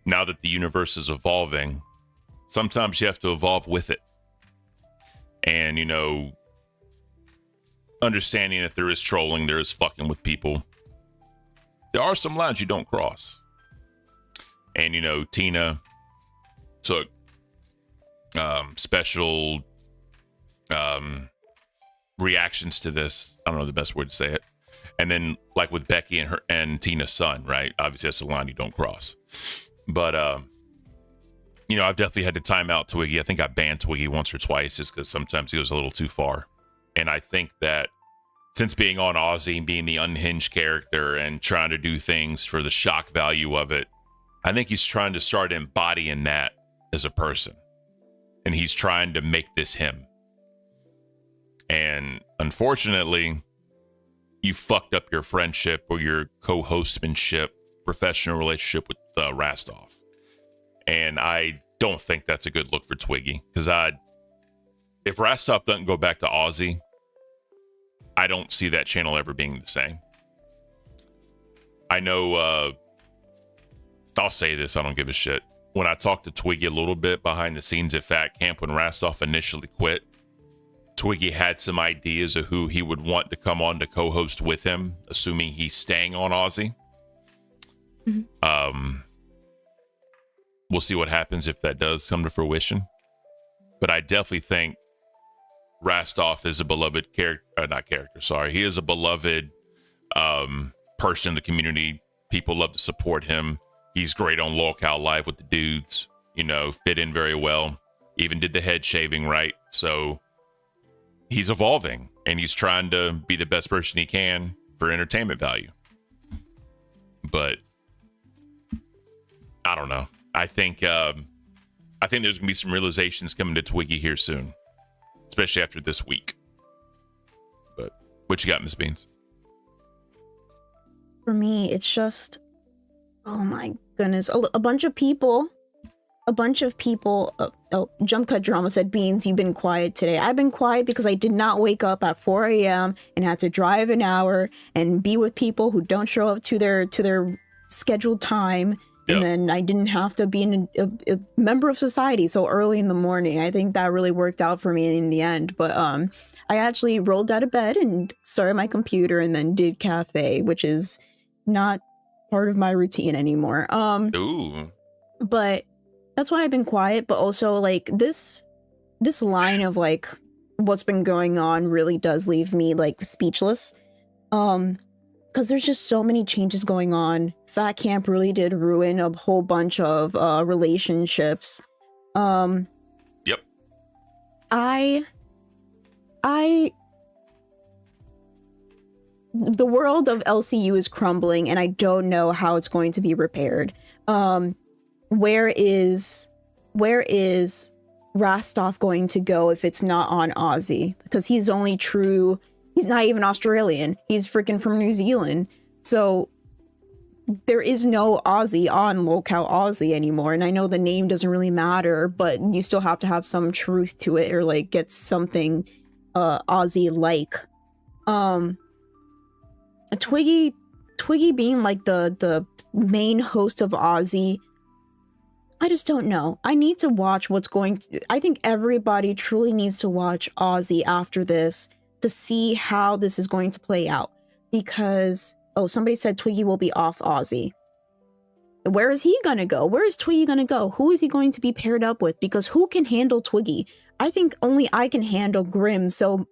Now that the universe is evolving, sometimes you have to evolve with it. And, you know, understanding that there is trolling, there is fucking with people. There are some lines you don't cross. And, you know, Tina took special reactions to this. I don't know the best word to say it. And then, like with Becky and Tina's son, right? Obviously, that's a line you don't cross. But, you know, I've definitely had to time out Twiggy. I think I banned Twiggy once or twice just because sometimes he was a little too far. And I think that since being on Aussie and being the unhinged character and trying to do things for the shock value of it, I think he's trying to start embodying that as a person. And he's trying to make this him. And unfortunately, you fucked up your friendship or your co-hostmanship, professional relationship with Rastoff. And I don't think that's a good look for Twiggy. Because if Rastoff doesn't go back to Aussie, I don't see that channel ever being the same. I know, I'll say this, I don't give a shit. When I talked to Twiggy a little bit behind the scenes at Fat Camp when Rastoff initially quit, Twiggy had some ideas of who he would want to come on to co-host with him, assuming he's staying on Aussie. Mm-hmm. We'll see what happens if that does come to fruition. But I definitely think Rastoff is a beloved he is a beloved person in the community. People love to support him. He's great on Lolcow Live with the dudes, you know, fit in very well. Even did the head shaving right. So he's evolving and he's trying to be the best person he can for entertainment value. But I don't know. I think there's gonna be some realizations coming to Twiggy here soon, especially after this week. But what you got, Miss Beans? For me, it's just, oh my goodness, a bunch of people. Jump Cut Drama said, Beans, you've been quiet today. I've been quiet because I did not wake up at 4 a.m. and had to drive an hour and be with people who don't show up to their scheduled time. Yep. And then I didn't have to be a member of society so early in the morning. I think that really worked out for me in the end. But I actually rolled out of bed and started my computer and then did cafe, which is not part of my routine anymore. Ooh. But that's why I've been quiet. But also, like, this line of like what's been going on really does leave me like speechless. Because there's just so many changes going on. Fat Camp really did ruin a whole bunch of relationships. Yep. The world of LCU is crumbling, and I don't know how it's going to be repaired. Where is Rastoff going to go if it's not on Aussie? Because he's not even Australian. He's freaking from New Zealand. So there is no Aussie on Locale Aussie anymore, and I know the name doesn't really matter, but you still have to have some truth to it, or like get something Aussie like. Twiggy being like the main host of Aussie, I just don't know. I need to watch what's going to, I think everybody truly needs to watch Aussie after this to see how this is going to play out. Because, oh, somebody said Twiggy will be off Aussie. Where is he gonna go? Where is Twiggy gonna go? Who is he going to be paired up with? Because who can handle Twiggy? I think only I can handle Grim so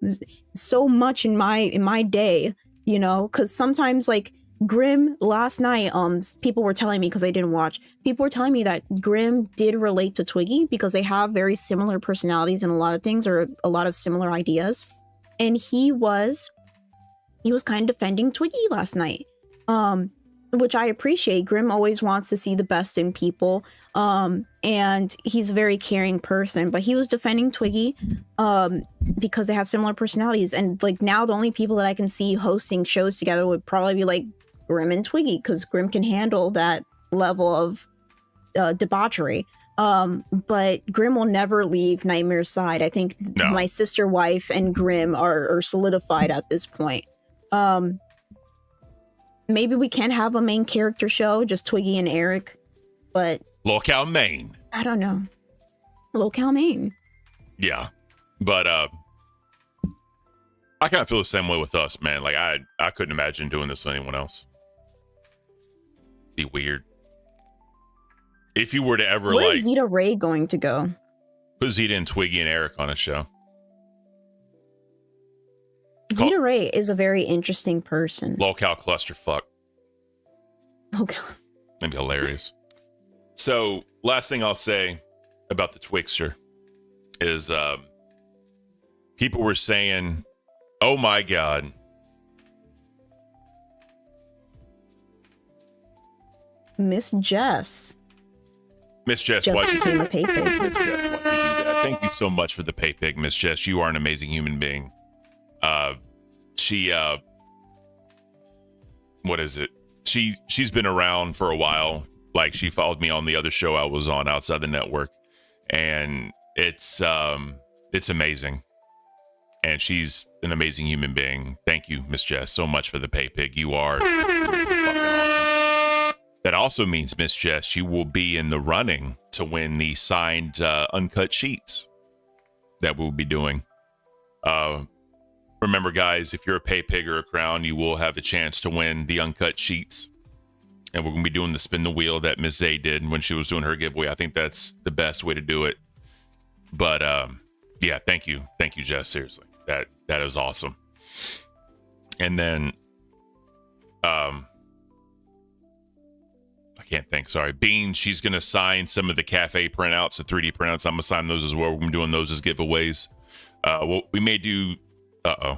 much in my day, you know, because sometimes like Grim last night, people were telling me, because I didn't watch, people were telling me that Grim did relate to Twiggy because they have very similar personalities in a lot of things, or a lot of similar ideas. And he was kind of defending Twiggy last night, which I appreciate. Grim always wants to see the best in people, and he's a very caring person, but he was defending Twiggy because they have similar personalities. And like now the only people that I can see hosting shows together would probably be like Grim and Twiggy, because Grim can handle that level of debauchery. But Grim will never leave Nightmare's side. I think my sister wife and Grim are solidified at this point. Maybe we can have a main character show, just Twiggy and Eric, but Locale Maine. I don't know. Locale Maine. Yeah. But I kind of feel the same way with us, man. Like I couldn't imagine doing this with anyone else. Be weird. If you were to ever Where's Zeta Ray going to go? Put Zeta and Twiggy and Eric on a show. Zeta Ray is a very interesting person. Locale clusterfuck. Locale. That'd be hilarious. So, last thing I'll say about the Twixter is people were saying, oh my God. Miss Jess. Miss Jess, Just why became a pay pig. Miss Jess, why'd you do that? Thank you so much for the pay pig, Miss Jess. You are an amazing human being. What is it? She's been around for a while. Like, she followed me on the other show I was on outside the network, and it's amazing. And she's an amazing human being. Thank you, Miss Jess, so much for the pay pig. You are fucking awesome. That also means, Miss Jess, you will be in the running to win the signed uncut sheets that we'll be doing. Remember, guys, if you're a pay pig or a crown, you will have a chance to win the uncut sheets. And we're going to be doing the spin the wheel that Miss Zay did when she was doing her giveaway. I think that's the best way to do it. But yeah, thank you. Thank you, Jess. Seriously. That is awesome. And then I can't think. Sorry. Bean, she's going to sign some of the cafe printouts, the 3D printouts. I'm going to sign those as well. We're going to be doing those as giveaways. We may do... Uh-oh.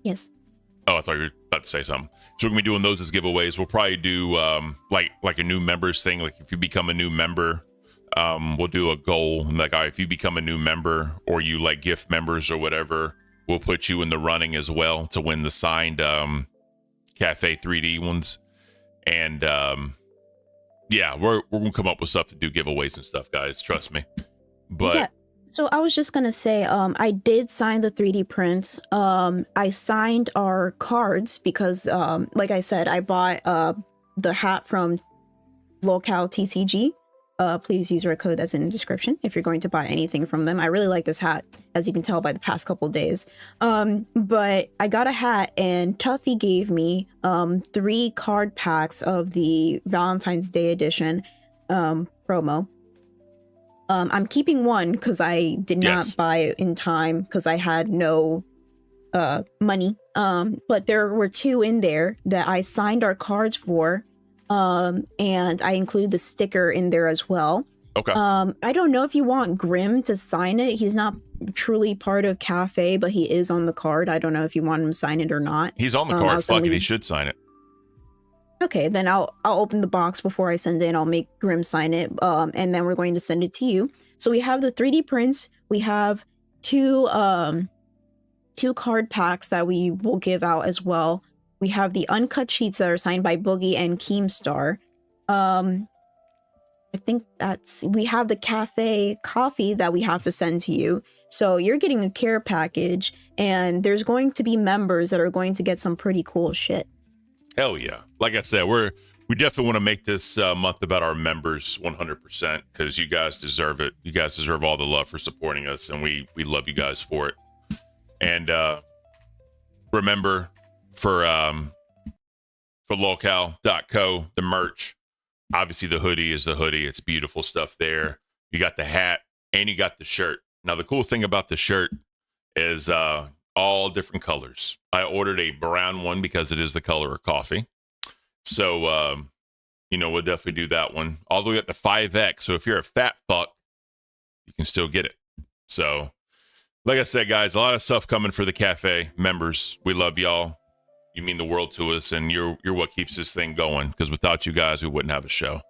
Yes. Oh, I thought you were about to say something. So we're going to be doing those as giveaways. We'll probably do like a new members thing. Like if you become a new member, we'll do a goal. Like, all right, if you become a new member or you like gift members or whatever, we'll put you in the running as well to win the signed Cafe 3D ones. And yeah, we're going to come up with stuff to do giveaways and stuff, guys. Trust me. But yeah. So I was just going to say, I did sign the 3D prints. I signed our cards because, like I said, I bought the hat from Locale TCG. Please use our code that's in the description if you're going to buy anything from them. I really like this hat, as you can tell by the past couple days. But I got a hat, and Tuffy gave me 3 card packs of the Valentine's Day edition promo. I'm keeping one because I did not buy it in time because I had no money. But there were 2 in there that I signed our cards for. And I include the sticker in there as well. Okay. I don't know if you want Grim to sign it. He's not truly part of Cafe, but he is on the card. I don't know if you want him to sign it or not. He's on the card. Fuck it, he should sign it. Okay, then I'll open the box before I send it and I'll make Grim sign it. And then we're going to send it to you. So we have the 3D prints. We have 2 card packs that we will give out as well. We have the uncut sheets that are signed by Boogie and Keemstar. I think we have the cafe coffee that we have to send to you. So you're getting a care package, and there's going to be members that are going to get some pretty cool shit. Hell yeah. Like I said, we definitely want to make this month about our members 100% because you guys deserve it. You guys deserve all the love for supporting us, and we love you guys for it. And remember, for locale.co, the merch, obviously the hoodie is the hoodie. It's beautiful stuff there. You got the hat and you got the shirt. Now, the cool thing about the shirt is all different colors. I ordered a brown one because it is the color of coffee. So, we'll definitely do that one all the way up to 5X. So if you're a fat fuck, you can still get it. So, like I said, guys, a lot of stuff coming for the cafe members. We love y'all. You mean the world to us, and you're what keeps this thing going, because without you guys, we wouldn't have a show.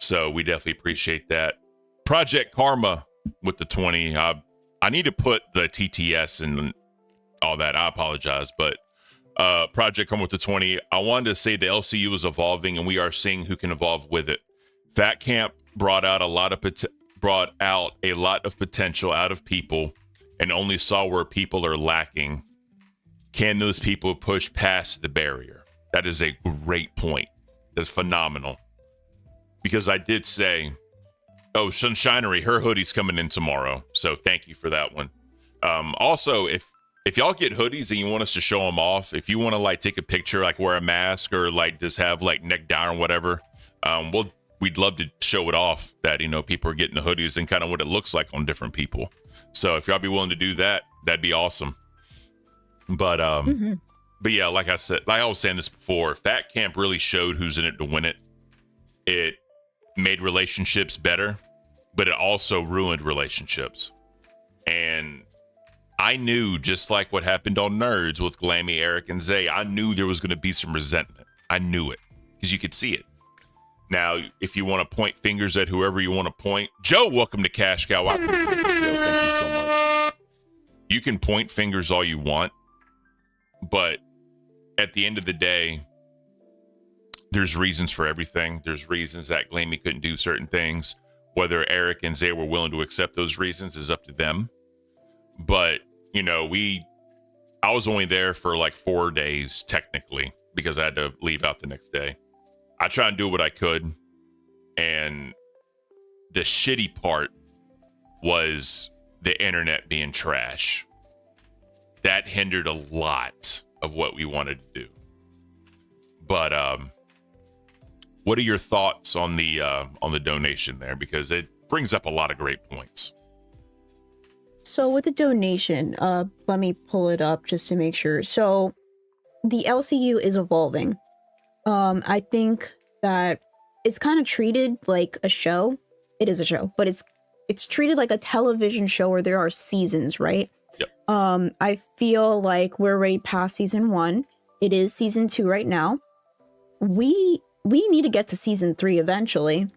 So we definitely appreciate that. Project Karma with the 20. I need to put the TTS and all that. I apologize, but Project Karma with the 20. I wanted to say the LCU is evolving, and we are seeing who can evolve with it. Fat Camp brought out a lot of potential out of people, and only saw where people are lacking. Can those people push past the barrier? That is a great point. That's phenomenal. Because I did say, Sunshinery, her hoodie's coming in tomorrow. So thank you for that one. Also, if y'all get hoodies and you want us to show them off, if you want to take a picture, wear a mask or just have neck down or whatever, we'd love to show it off that, people are getting the hoodies and kind of what it looks like on different people. So if y'all be willing to do that, that'd be awesome. But but yeah, like I said, I was saying this before, Fat Camp really showed who's in it to win it. It made relationships better, but it also ruined relationships. And I knew, just like what happened on Nerds with Glammy, Eric, and Zay, I knew there was going to be some resentment. I knew it because you could see it. Now, if you want to point fingers at whoever you want to point, Joe, welcome to Cash Cow. I appreciate it, Joe. Thank you so much. You can point fingers all you want, but at the end of the day, there's reasons for everything. There's reasons that Glammy couldn't do certain things. Whether Eric and Zay were willing to accept those reasons is up to them. But, I was only there for 4 days, technically, because I had to leave out the next day. I tried to do what I could. And the shitty part was the internet being trash. That hindered a lot of what we wanted to do. But what are your thoughts on the donation there? Because it brings up a lot of great points. So with the donation, let me pull it up just to make sure. So the LCU is evolving. I think that it's kind of treated like a show. It is a show, but it's treated like a television show where there are seasons, right? Yep. I feel like we're already past season 1. It is season 2 right now. We need to get to season 3 eventually.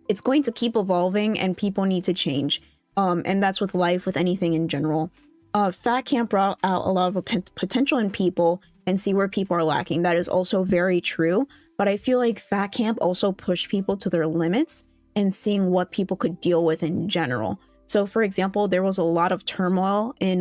It's going to keep evolving, and people need to change. And that's with life, with anything in general. Fat Camp brought out a lot of potential in people and see where people are lacking. That is also very true. But I feel like Fat Camp also pushed people to their limits and seeing what people could deal with in general. So, for example, there was a lot of turmoil in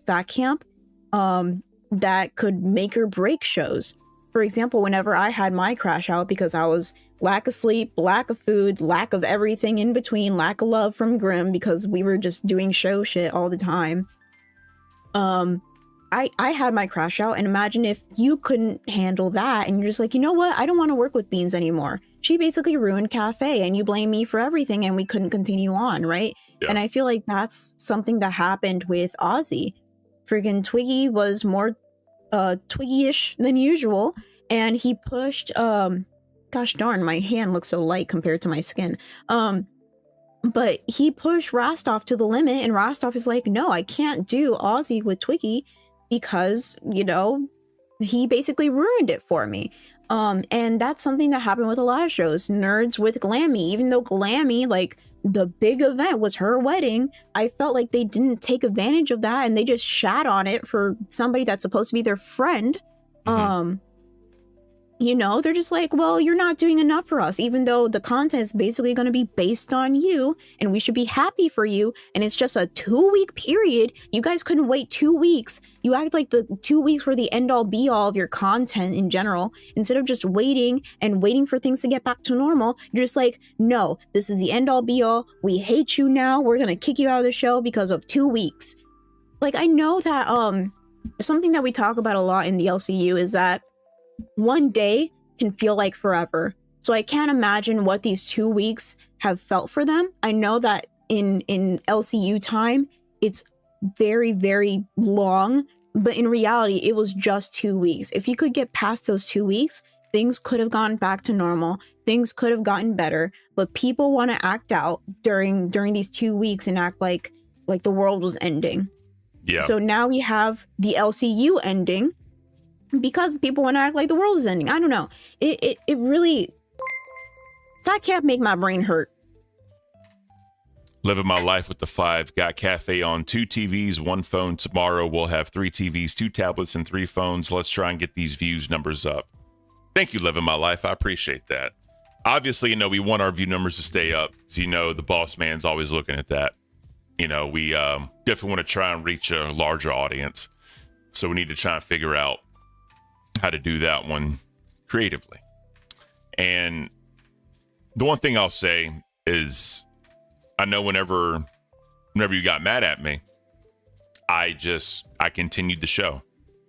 Fat Camp that could make or break shows. For example, whenever I had my crash out because I was lack of sleep, lack of food, lack of everything in between, lack of love from Grimm because we were just doing show shit all the time. I had my crash out, and imagine if you couldn't handle that and you're just like, you know what? I don't want to work with Beans anymore. She basically ruined Cafe and you blame me for everything and we couldn't continue on, right? Yeah. And I feel like that's something that happened with Aussie. Friggin' Twiggy was more Twiggy-ish than usual, and he pushed gosh darn, my hand looks so light compared to my skin. But he pushed Rastoff to the limit, and Rastoff is like, no, I can't do Aussie with Twiggy because, he basically ruined it for me. And that's something that happened with a lot of shows. Nerds with Glammy, even though Glammy, the big event was her wedding, I felt like they didn't take advantage of that, and they just shat on it for somebody that's supposed to be their friend. You know, they're just like, well, you're not doing enough for us, even though the content is basically going to be based on you and we should be happy for you. And it's just a 2-week period. You guys couldn't wait 2 weeks. You act like the 2 weeks were the end all be all of your content in general. Instead of just waiting and waiting for things to get back to normal, you're just like, no, this is the end all be all. We hate you now. We're going to kick you out of the show because of 2 weeks. Like, I know that something that we talk about a lot in the LCU is that one day can feel like forever. So I can't imagine what these 2 weeks have felt for them. I know that in LCU time, it's very, very long, but in reality, it was just 2 weeks. If you could get past those 2 weeks, things could have gone back to normal. Things could have gotten better, but people want to act out during these 2 weeks and act like the world was ending. Yeah. So now we have the LCU ending, because people want to act like the world is ending. I don't know. It really, that can't make my brain hurt. Living my life with the 5. Got cafe on 2 TVs, 1 phone. Tomorrow we'll have 3 TVs, 2 tablets, and 3 phones. Let's try and get these views numbers up. Thank you, Living My Life. I appreciate that. Obviously, we want our view numbers to stay up. So, the boss man's always looking at that. We definitely want to try and reach a larger audience. So we need to try and figure out how to do that one creatively. And the one thing I'll say is, I know whenever you got mad at me, I continued the show.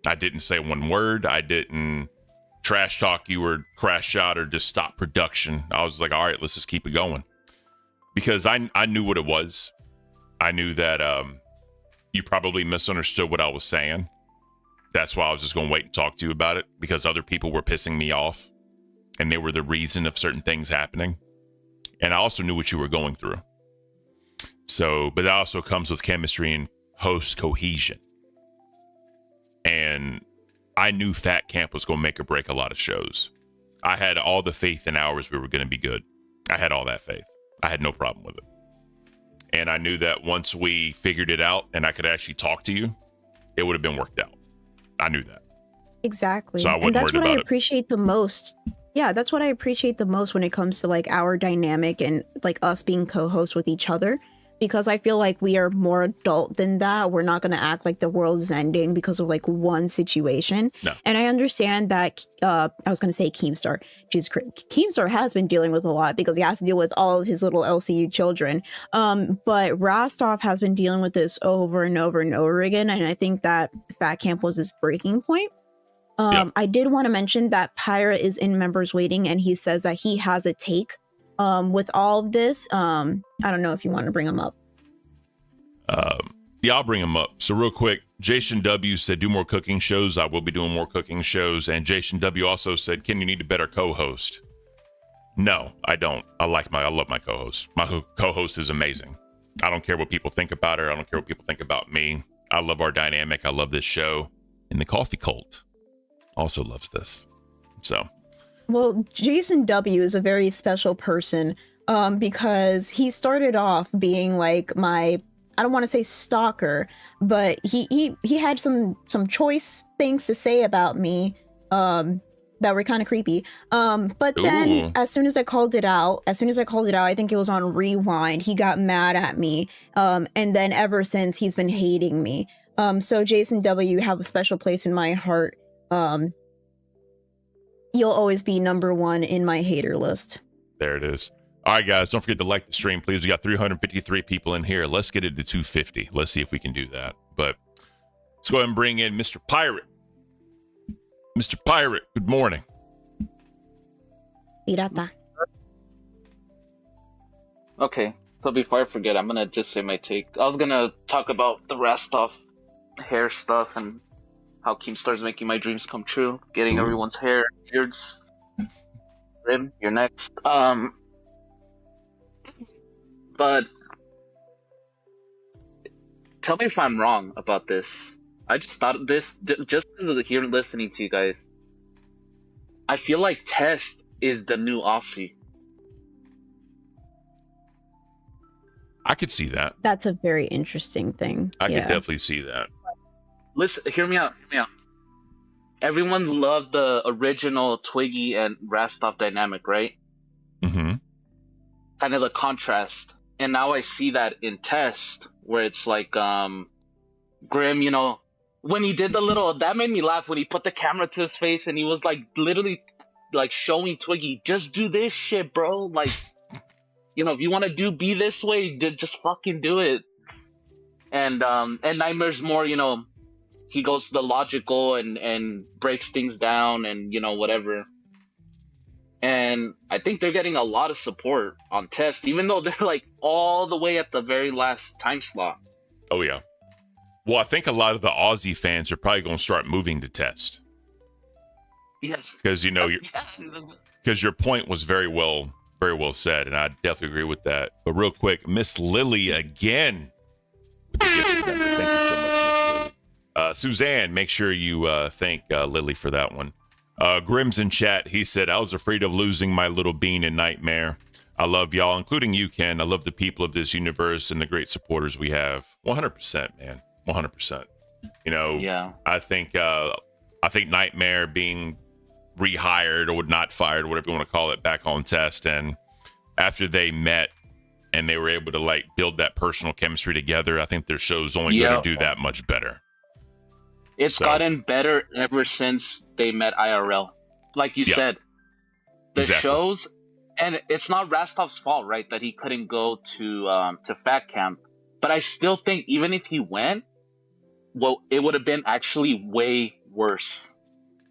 I didn't say one word. I didn't trash talk you or crash shot or just stop production. I was like, all right, let's just keep it going. Because I knew what it was. I knew that you probably misunderstood what I was saying. That's why I was just going to wait and talk to you about it, because other people were pissing me off and they were the reason of certain things happening. And I also knew what you were going through. So, but that also comes with chemistry and host cohesion. And I knew Fat Camp was going to make or break a lot of shows. I had all the faith in ours we were going to be good. I had all that faith. I had no problem with it. And I knew that once we figured it out and I could actually talk to you, it would have been worked out. I knew that. Exactly. So I wasn't and that's worried what I about it. appreciate the most. Yeah, that's what I appreciate the most when it comes to like our dynamic and like us being co-hosts with each other, because I feel like we are more adult than that. We're not going to act like the world is ending because of like one situation. No. And I understand that I was going to say Keemstar. Keemstar has been dealing with a lot because he has to deal with all of his little LCU children. But Rastoff has been dealing with this over and over and over again. And I think that Fat Camp was his breaking point. Yep. I did want to mention that Pyra is in members waiting, and he says that he has a take with all of this. I don't know if you want to bring him up. Yeah, I'll bring him up. So real quick, Jason W said, do more cooking shows. I will be doing more cooking shows. And Jason W also said, Ken, you need a better co-host. No, I don't. I love my co-host. My co-host is amazing. I don't care what people think about her. I don't care what people think about me. I love our dynamic. I love this show. And the coffee cult also loves this. So. Well, Jason W is a very special person because he started off being like my, I don't want to say stalker, but he had some choice things to say about me that were kind of creepy. But then as soon as I called it out, I think it was on Rewind, he got mad at me. And then ever since, he's been hating me. So Jason W, you have a special place in my heart. You'll always be number one in my hater list. There it is. All right, guys, don't forget to like the stream, please. We got 353 people in here. Let's get it to 250. Let's see if we can do that. But let's go ahead and bring in Mr. Pirate. Mr. Pirate, good morning. Pirata. Okay, so before I forget, I'm gonna just say my take. I was gonna talk about the Rastoff hair stuff and how Keemstar's making my dreams come true, getting everyone's hair, beards, Rim, you're next. But tell me if I'm wrong about this. I just thought this just because of here listening to you guys. I feel like Test is the new Aussie. I could see that. That's a very interesting thing. I could definitely see that. Listen, hear me out. everyone loved the original Twiggy and Rastoff dynamic, right? Mm-hmm. Kind of the contrast. And now I see that in Test, where it's like Grim, you know, when he did the little, that made me laugh when he put the camera to his face and he was like literally like showing Twiggy, just do this shit, bro. Like, you know, if you want to be this way, just fucking do it. And Nightmare's more, you know, he goes to the logical and breaks things down and, you know, whatever. And I think they're getting a lot of support on Test, even though they're like all the way at the very last time slot. Oh, yeah. Well, I think a lot of the Aussie fans are probably going to start moving to Test. Yes. Because, you know, because your point was very well said, and I definitely agree with that. But real quick, Miss Lily again. Thank you so much, Miss Lily. Suzanne, make sure you thank Lily for that one. Grim's in chat. He said, I was afraid of losing my little bean in Nightmare. I love y'all, including you, Ken. I love the people of this universe and the great supporters we have. 100%, man. 100%. You know, yeah. I think Nightmare being rehired or not fired, whatever you want to call it, back on Test, and after they met and they were able to like build that personal chemistry together, I think their show's only going to do that much better. It's gotten better ever since they met IRL. Like you said, the shows, and it's not Rastoff's fault, right, that he couldn't go to Fat Camp. But I still think even if he went, well, it would have been actually way worse,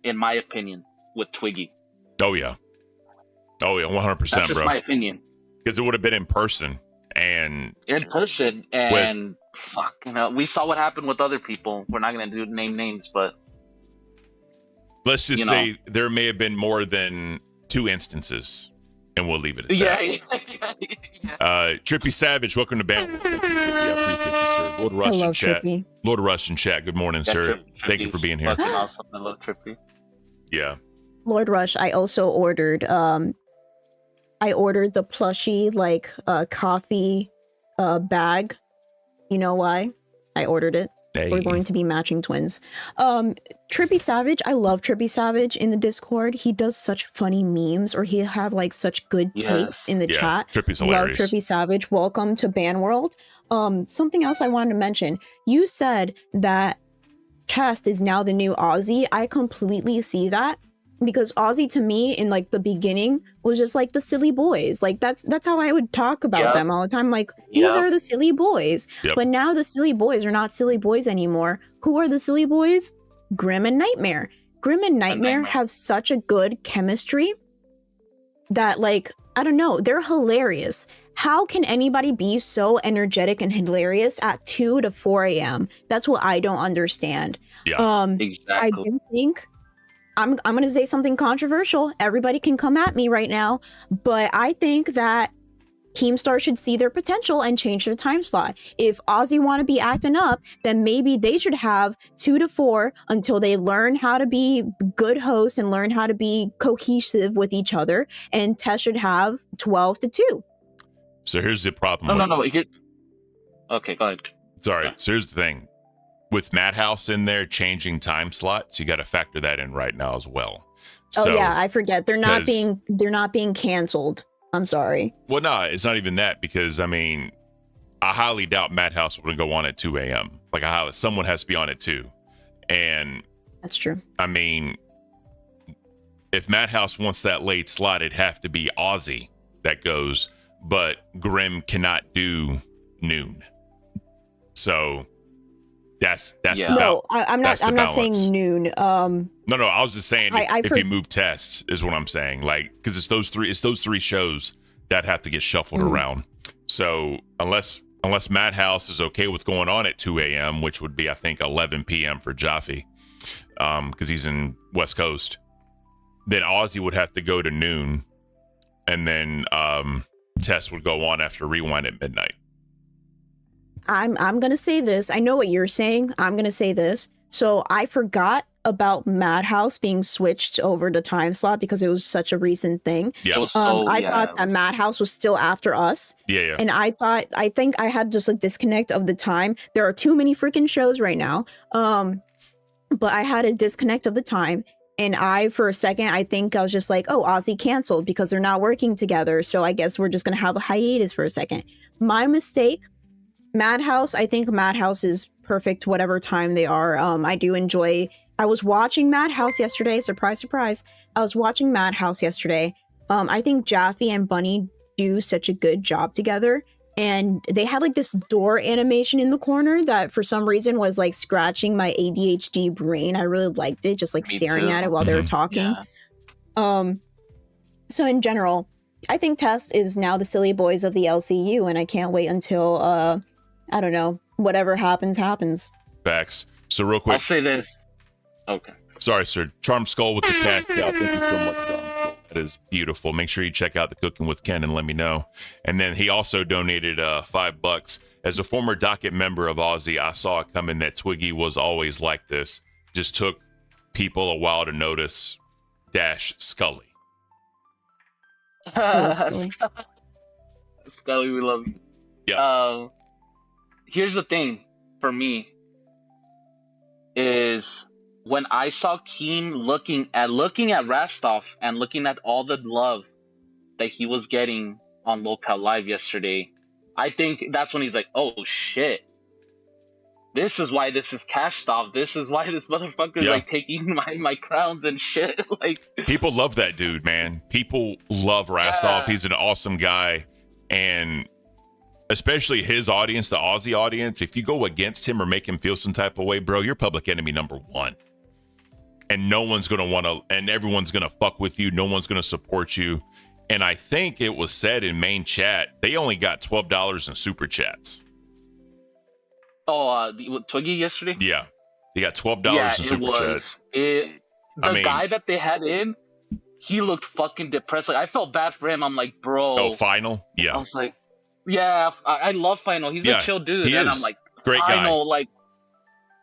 in my opinion, with Twiggy. Oh yeah, 100%, That's just bro. my opinion. Because it would have been in person, and fuck, you know, we saw what happened with other people. We're not gonna name names, but let's just say there may have been more than 2 instances, and we'll leave it at that. Yeah. Trippy Savage, welcome to Band. Lord Rush in chat. Trippy. Lord Rush in chat. Good morning, sir. Thank you for being here. Awesome. I love Trippy. Yeah. Lord Rush, I also ordered the plushie like coffee bag. You know why? I ordered it. Hey. We're going to be matching twins. Trippy Savage, I love Trippy Savage in the Discord. He does such funny memes, or he have like such good takes in the chat. Trippy's hilarious. Love Trippy Savage. Welcome to Ban World. Something else I wanted to mention. You said that Test is now the new Aussie. I completely see that, because Aussie to me in like the beginning was just like the silly boys. Like that's how I would talk about them all the time. Like, these are the silly boys. But now the silly boys are not silly boys anymore. Who are the silly boys? Grim and Nightmare. Grim and Nightmare have such a good chemistry that, like, I don't know, they're hilarious. How can anybody be so energetic and hilarious at 2 to 4 a.m.? That's what I don't understand. Exactly. I do think I'm going to say something controversial. Everybody can come at me right now, but I think that Keemstar should see their potential and change their time slot. If Aussie want to be acting up, then maybe they should have 2 to 4 until they learn how to be good hosts and learn how to be cohesive with each other. And Tess should have 12 to 2. So here's the problem. No. Okay, go ahead. Sorry. So here's the thing. With Madhouse in there changing time slots, you got to factor that in right now as well. Oh yeah, I forget. They're not being canceled. I'm sorry. Well, no, it's not even that, because I mean, I highly doubt Madhouse would go on at 2 a.m. Like someone has to be on at 2. And that's true. I mean, if Madhouse wants that late slot, it'd have to be Aussie that goes, but Grim cannot do noon. So that's the no. I'm not saying noon. No, I was just saying if you move Test is what I'm saying. Like, because it's those three shows that have to get shuffled around. So unless Madhouse is okay with going on at 2 a.m., which would be I think 11 p.m. for Jaffe, because he's in West Coast, then Aussie would have to go to noon, and then Test would go on after Rewind at midnight. I'm gonna say this. I know what you're saying. I'm gonna say this. So I forgot about Madhouse being switched over to time slot because it was such a recent thing. Yeah. I thought that Madhouse was still after us. Yeah. And I think I had just a disconnect of the time. There are too many freaking shows right now. but I had a disconnect of the time. And for a second, I think I was just like, oh, Aussie canceled because they're not working together. So I guess we're just going to have a hiatus for a second. My mistake. Madhouse, I think Madhouse is perfect whatever time they are. I do enjoy. I was watching Madhouse yesterday. Surprise, surprise. I was watching Madhouse yesterday. I think Jaffe and Bunny do such a good job together. And they had like this door animation in the corner that for some reason was like scratching my ADHD brain. I really liked it, just like Me staring too. at it while they were talking. Yeah. So in general, I think Test is now the silly boys of the LCU, and I can't wait until I don't know, whatever happens. Facts. So real I'll quick, say this. Okay. sorry, sir. Charm Skull with the cat. Yeah, thank you so much. That is beautiful. Make sure you check out the Cooking with Ken and let me know. And then he also donated $5. As a former docket member of Aussie, I saw it coming that Twiggy was always like this. Just took people a while to notice. Dash Scully. I love Scully. Scully, we love you. Yeah. Here's the thing for me is when I saw Keem looking at Rastoff and looking at all the love that he was getting on Local Live yesterday, I think that's when he's like, oh shit. This is why this is cashed off. This is why this motherfucker is like taking my crowns and shit. Like, people love that dude, man. People love Rastoff. Yeah. He's an awesome guy. And especially his audience, the Aussie audience, if you go against him or make him feel some type of way, bro, you're public enemy number one. And no one's going to want to, and everyone's going to fuck with you. No one's going to support you. And I think it was said in main chat, they only got $12 in super chats. oh, Twiggy yesterday? Yeah. They got $12 Yeah, in it super was. chats. The I mean- guy that they had in, he looked fucking depressed. Like, I felt bad for him. I'm like, bro. Oh, Final? I Yeah. was like, yeah, I love Final. He's Yeah, a chill dude. he And is. I'm like, Great guy. Final, like,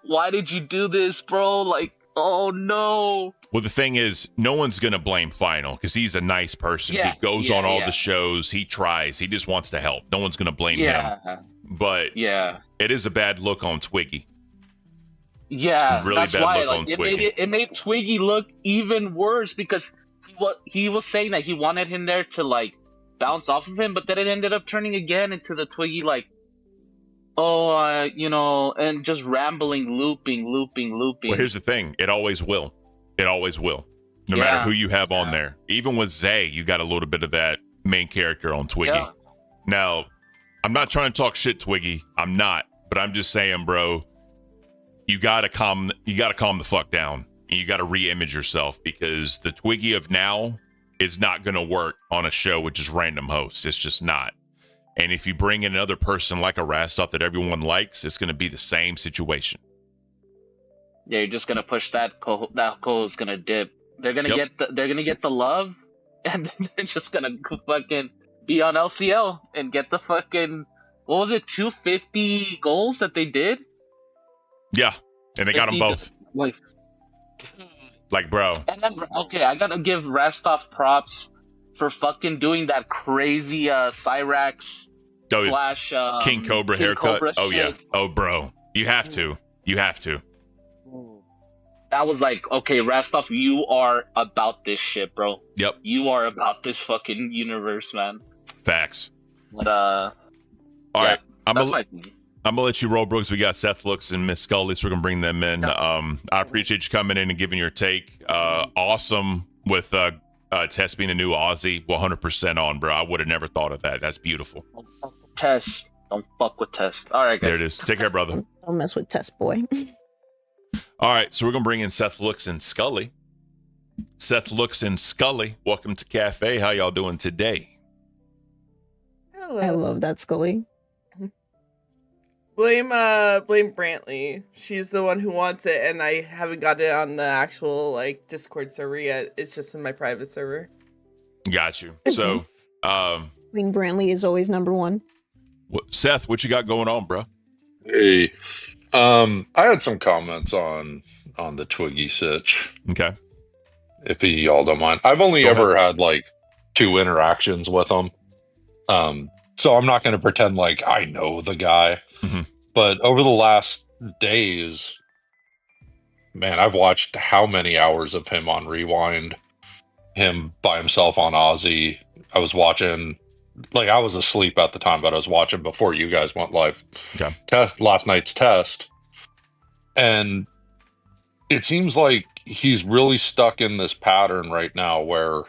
why did you do this, bro? Like, oh no. Well, the thing is, no one's going to blame Final because he's a nice person. Yeah, He goes yeah, on all yeah. the shows. He tries. He just wants to help. No one's going to blame him. Yeah, But yeah. it is a bad look on Twiggy. Yeah, Really that's bad why. look on Like, Twiggy. it made Twiggy look even worse because he was saying that he wanted him there to like bounce off of him, but then it ended up turning again into the Twiggy like, oh, and just rambling, looping. Well, here's the thing. It always will. It always will. No matter who you have on there. Even with Zay, you got a little bit of that main character on Twiggy. Yeah. Now, I'm not trying to talk shit, Twiggy. I'm not. But I'm just saying, bro, you gotta calm the fuck down. And you gotta re-image yourself because the Twiggy of now is not gonna work on a show with just random hosts. It's just not. And if you bring in another person like a Rastoff that everyone likes, it's gonna be the same situation. Yeah, you're just gonna push that is gonna dip. They're gonna get the love, and then they're just gonna fucking be on LCL and get the fucking, what was it, 250 goals that they did? Yeah, and they got them both. Like, bro. And then, okay, I gotta give Rastoff props for fucking doing that crazy Cyrax slash King Cobra haircut. Cobra oh yeah. shit. Oh, bro, you have to. You have to. That was like, okay, Rastoff, you are about this shit, bro. Yep. You are about this fucking universe, man. Facts. But All right. I'm that's gonna let you roll, Brooks. We got Seth Looks and Miss Scully, so we're gonna bring them in. I appreciate you coming in and giving your take. Awesome with Tess being the new Aussie. 100% on, bro. I would have never thought of that. That's beautiful. Tess. Don't fuck with Tess. All right, guys. There it is. Take care, brother. Don't mess with Test Boy. All right, so we're gonna bring in Seth Looks and Scully. Seth Looks and Scully, welcome to Cafe. How y'all doing today? Hello. I love that Scully. Blame Brantley. She's the one who wants it, and I haven't got it on the actual like Discord server yet. It's just in my private server. Got you. So, Queen Brantley is always number one. Seth, what you got going on, bro? Hey, I had some comments on the Twiggy sitch. Okay. If y'all don't mind. I've only Go ever ahead. had like 2 interactions with him. So I'm not going to pretend like I know the guy. Mhm. But over the last days, man, I've watched how many hours of him on Rewind, him by himself on Aussie. I was watching, like, I was asleep at the time, but I was watching before you guys went live. Okay. Last night's test. And it seems like he's really stuck in this pattern right now where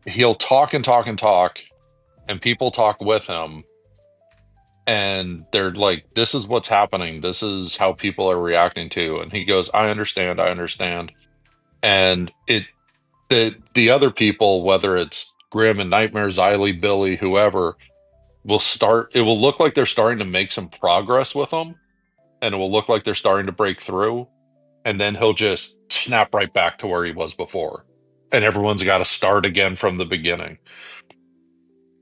he'll talk and talk and talk, and people talk with him, and they're like, this is what's happening, this is how people are reacting to, and he goes, I understand, and the other people, whether it's Grim and Nightmare, Xylee, Billy, whoever, it will look like they're starting to make some progress with him, and it will look like they're starting to break through, and then he'll just snap right back to where he was before, and everyone's got to start again from the beginning.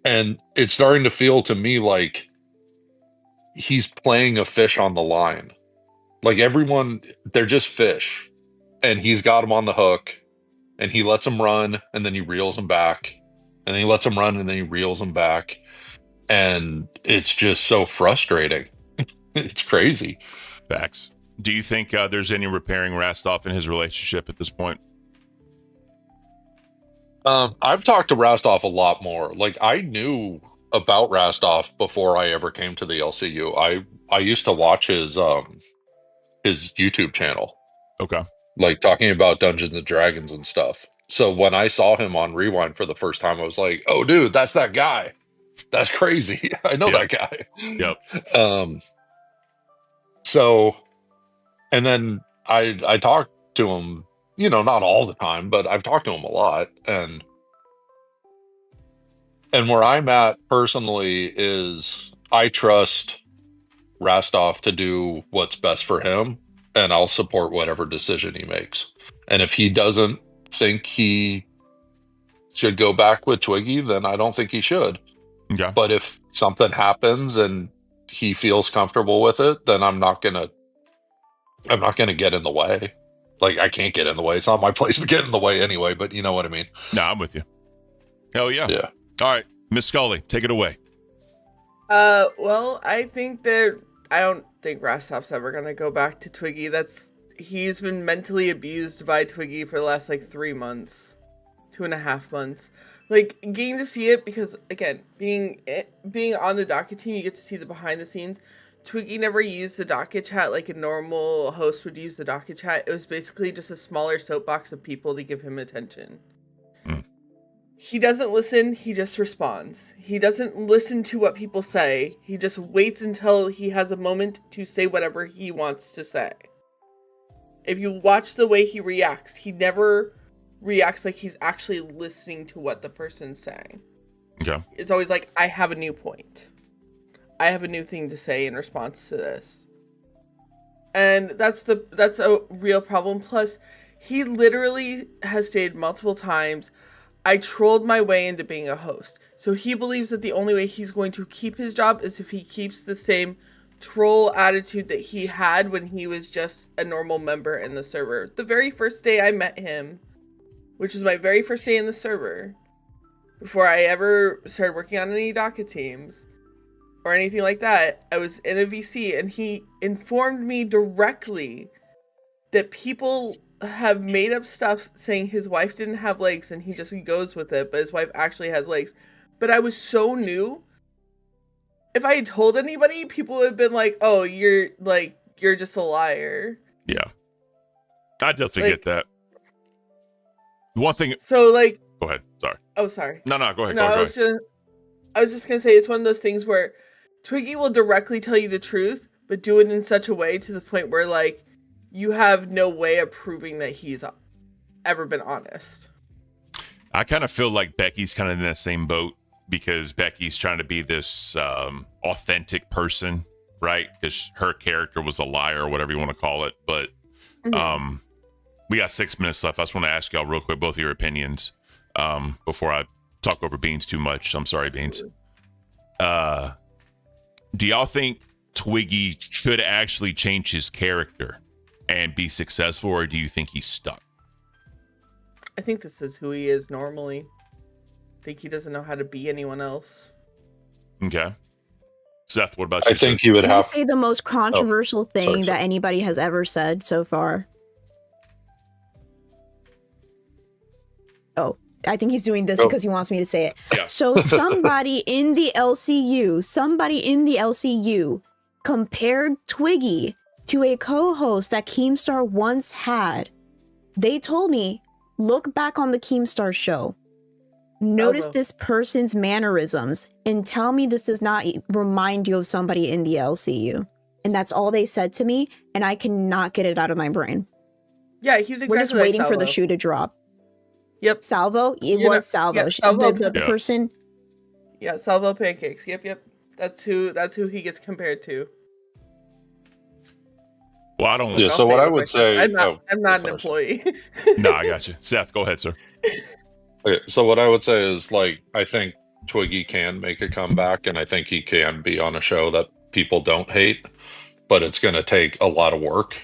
And it's starting to feel to me like he's playing a fish on the line. Like, everyone, they're just fish, and he's got them on the hook, and he lets them run, and then he reels them back, and then he lets them run, and then he reels them back, and it's just so frustrating. It's crazy. Facts. Do you think there's any repairing Rastoff in his relationship at this point? I've talked to Rastoff a lot more. Like, I knew about Rastoff before I ever came to the LCU. I used to watch his YouTube channel. Okay. Like, talking about Dungeons and Dragons and stuff. So when I saw him on Rewind for the first time, I was like, oh, dude, that's that guy. That's crazy. I know that guy. Yep. So, and then I talked to him, not all the time, but I've talked to him a lot. And where I'm at personally is I trust Rastoff to do what's best for him, and I'll support whatever decision he makes. And if he doesn't think he should go back with Twiggy, then I don't think he should. Okay. But if something happens and he feels comfortable with it, then I'm not gonna get in the way. Like, I can't get in the way. It's not my place to get in the way anyway, but you know what I mean. No, I'm with you. Hell yeah. Yeah. All right, Miss Scully, take it away. Well, I don't think Rastoff's ever gonna go back to Twiggy. He's been mentally abused by Twiggy for the last 3 months, 2.5 months. Like, getting to see it, because again, being on the docket team, you get to see the behind the scenes. Twiggy never used the docket chat like a normal host would use the docket chat. It was basically just a smaller soapbox of people to give him attention. He doesn't listen, he just responds. He doesn't listen to what people say. He just waits until he has a moment to say whatever he wants to say. If you watch the way he reacts, he never reacts like he's actually listening to what the person's saying. Okay. It's always like, I have a new point. I have a new thing to say in response to this. And that's a real problem. Plus, he literally has stated multiple times, I trolled my way into being a host. So he believes that the only way he's going to keep his job is if he keeps the same troll attitude that he had when he was just a normal member in the server. The very first day I met him, which was my very first day in the server, before I ever started working on any docket teams or anything like that, I was in a VC, and he informed me directly that people have made up stuff saying his wife didn't have legs and he just goes with it, but his wife actually has legs. But I was so new. If I had told anybody, people would have been like, oh, you're just a liar. Yeah. I definitely get that. One thing. So, like. Go ahead. Sorry. Oh, sorry. No, go ahead. No, go I ahead. was just going to say, it's one of those things where Twiggy will directly tell you the truth, but do it in such a way to the point where, like, you have no way of proving that he's ever been honest. I kind of feel like Becky's kind of in that same boat, because Becky's trying to be this authentic person, right? Because her character was a liar or whatever you want to call it. But we got 6 minutes left. I just want to ask y'all real quick, both of your opinions, before I talk over Beans too much. I'm sorry, Beans. Do y'all think Twiggy could actually change his character and be successful, or do you think he's stuck? I think this is who he is normally. I think he doesn't know how to be anyone else. Okay. Seth, what about you? I think sir? you would Can you have. say the most controversial thing sorry. that anybody has ever said so far? Oh, I think he's doing this Go. because he wants me to say it. Yeah. So somebody in the LCU compared Twiggy to a co-host that Keemstar once had. They told me, look back on the Keemstar show. Notice will. this person's mannerisms and tell me this does not remind you of somebody in the LCU. And that's all they said to me, and I cannot get it out of my brain. Yeah, he's exactly We're just like waiting for the Salvo. shoe to drop. Yep. Salvo? It You're was not- Salvo. yeah, Salvo. The Yeah. person. Yeah, Salvo Pancakes. Yep. That's who he gets compared to. Well, I don't. Yeah, I'll so say what it I with would my chest. say. I'm not oh, an sorry. employee. No, I got you. Seth, go ahead, sir. Okay, so what I would say is, like, I think Twiggy can make a comeback, and I think he can be on a show that people don't hate, but it's going to take a lot of work,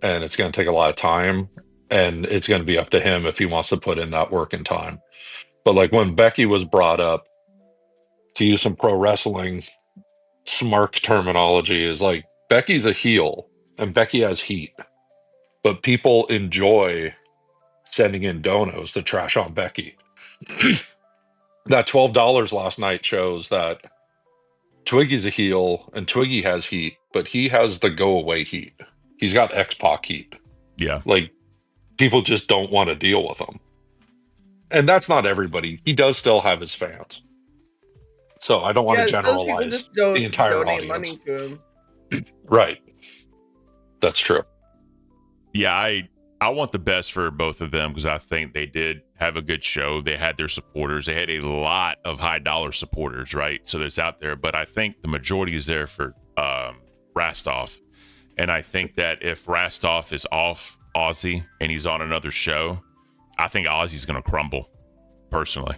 and it's going to take a lot of time, and it's going to be up to him if he wants to put in that work and time. But like when Becky was brought up, to use some pro wrestling smark terminology, is like Becky's a heel, and Becky has heat, but people enjoy sending in donos to trash on Becky. That $12 last night shows that Twiggy's a heel and Twiggy has heat, but he has the go away heat. He's got X-Pac heat. Yeah. Like, people just don't want to deal with him. And that's not everybody. He does still have his fans. So I don't want to Those people generalize just don't the entire donate audience. money to him. Right. That's true. Yeah, I want the best for both of them because I think they did have a good show. They had their supporters. They had a lot of high dollar supporters, right? So that's out there. But I think the majority is there for Rastoff. And I think that if Rastoff is off Aussie and he's on another show, I think Aussie's going to crumble, personally.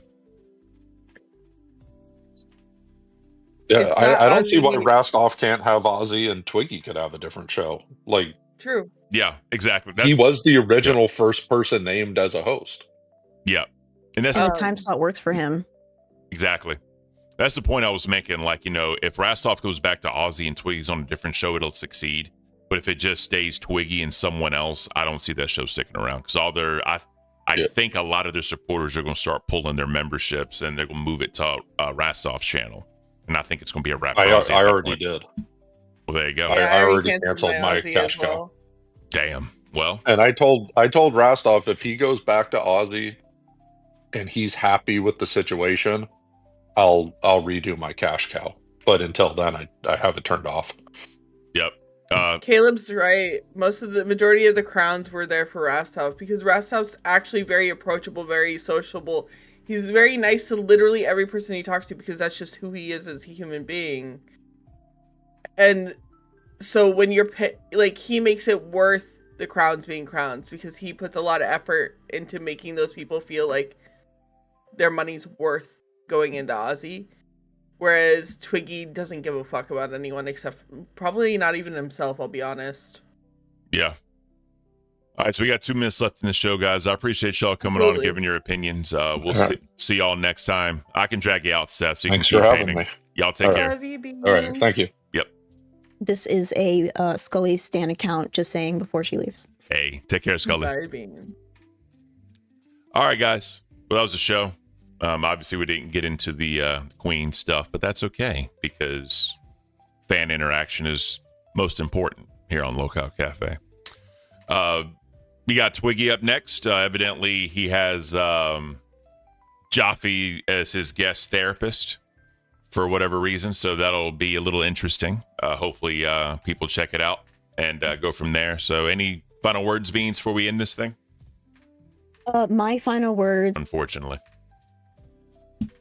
Yeah, It's not I don't see Ozzy, why he- Rastoff can't have Ozzy and Twiggy could have a different show. Like, True. Yeah, exactly. he was the original first person named as a host. Yeah. And that's And the time slot works for him. exactly. That's the point I was making. Like, you know, if Rastoff goes back to Aussie and Twiggy's on a different show, it'll succeed. But if it just stays Twiggy and someone else, I don't see that show sticking around. Because all their, I think a lot of their supporters are going to start pulling their memberships and they're going to move it to Rastoff's channel. And I think it's going to be a wrap. I for Aussie at that already point. did. Well, there you go. I already canceled canceled my Aussie cash as cow. well. Damn. Well, And I told Rastoff if he goes back to Aussie and he's happy with the situation, I'll redo my cash cow. But until then, I have it turned off. yep. Caleb's right. The majority of the crowns were there for Rastoff because Rastoff's actually very approachable, very sociable. He's very nice to literally every person he talks to because that's just who he is as a human being. And so when you're like, he makes it worth the crowns being crowns because he puts a lot of effort into making those people feel like their money's worth going into Aussie. Whereas Twiggy doesn't give a fuck about anyone except probably not even himself, I'll be honest. Yeah. All right, so we got 2 minutes left in the show, guys. I appreciate y'all coming on and Absolutely. giving your opinions. We'll right. see y'all next time. I can drag you out, Seth. So you Thanks can for keep having painting. me. Y'all take All care. Love you, All right. Thank you. Yep. This is a Scully Stan account, just saying before she leaves. Hey, take care, Scully. Bye, Bean. All right, guys. Well, that was the show. Obviously, we didn't get into the Queen stuff, but that's okay because fan interaction is most important here on Locale Cafe. We got Twiggy up next. Evidently, he has Jaffe as his guest therapist for whatever reason, so that'll be a little interesting. Hopefully, people check it out and go from there. So, any final words, Beans, before we end this thing? My final words. Unfortunately,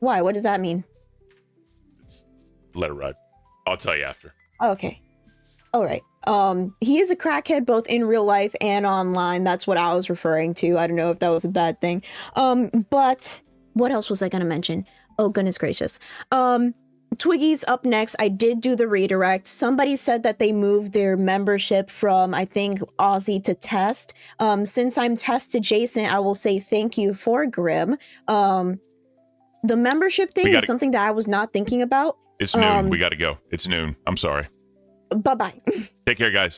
Why? What does that mean? let it ride. I'll tell you after. Okay. All right. He is a crackhead both in real life and online. That's what I was referring to. I don't know if that was a bad thing. But what else was I going to mention? Oh, goodness gracious. Twiggy's up next. I did do the redirect. Somebody said that they moved their membership from, I think, Aussie to Test. Since I'm Test adjacent, I will say thank you for Grim. The membership thing is something that I was not thinking about. It's noon. We got to go. It's noon. I'm sorry. Bye bye. Take care, guys.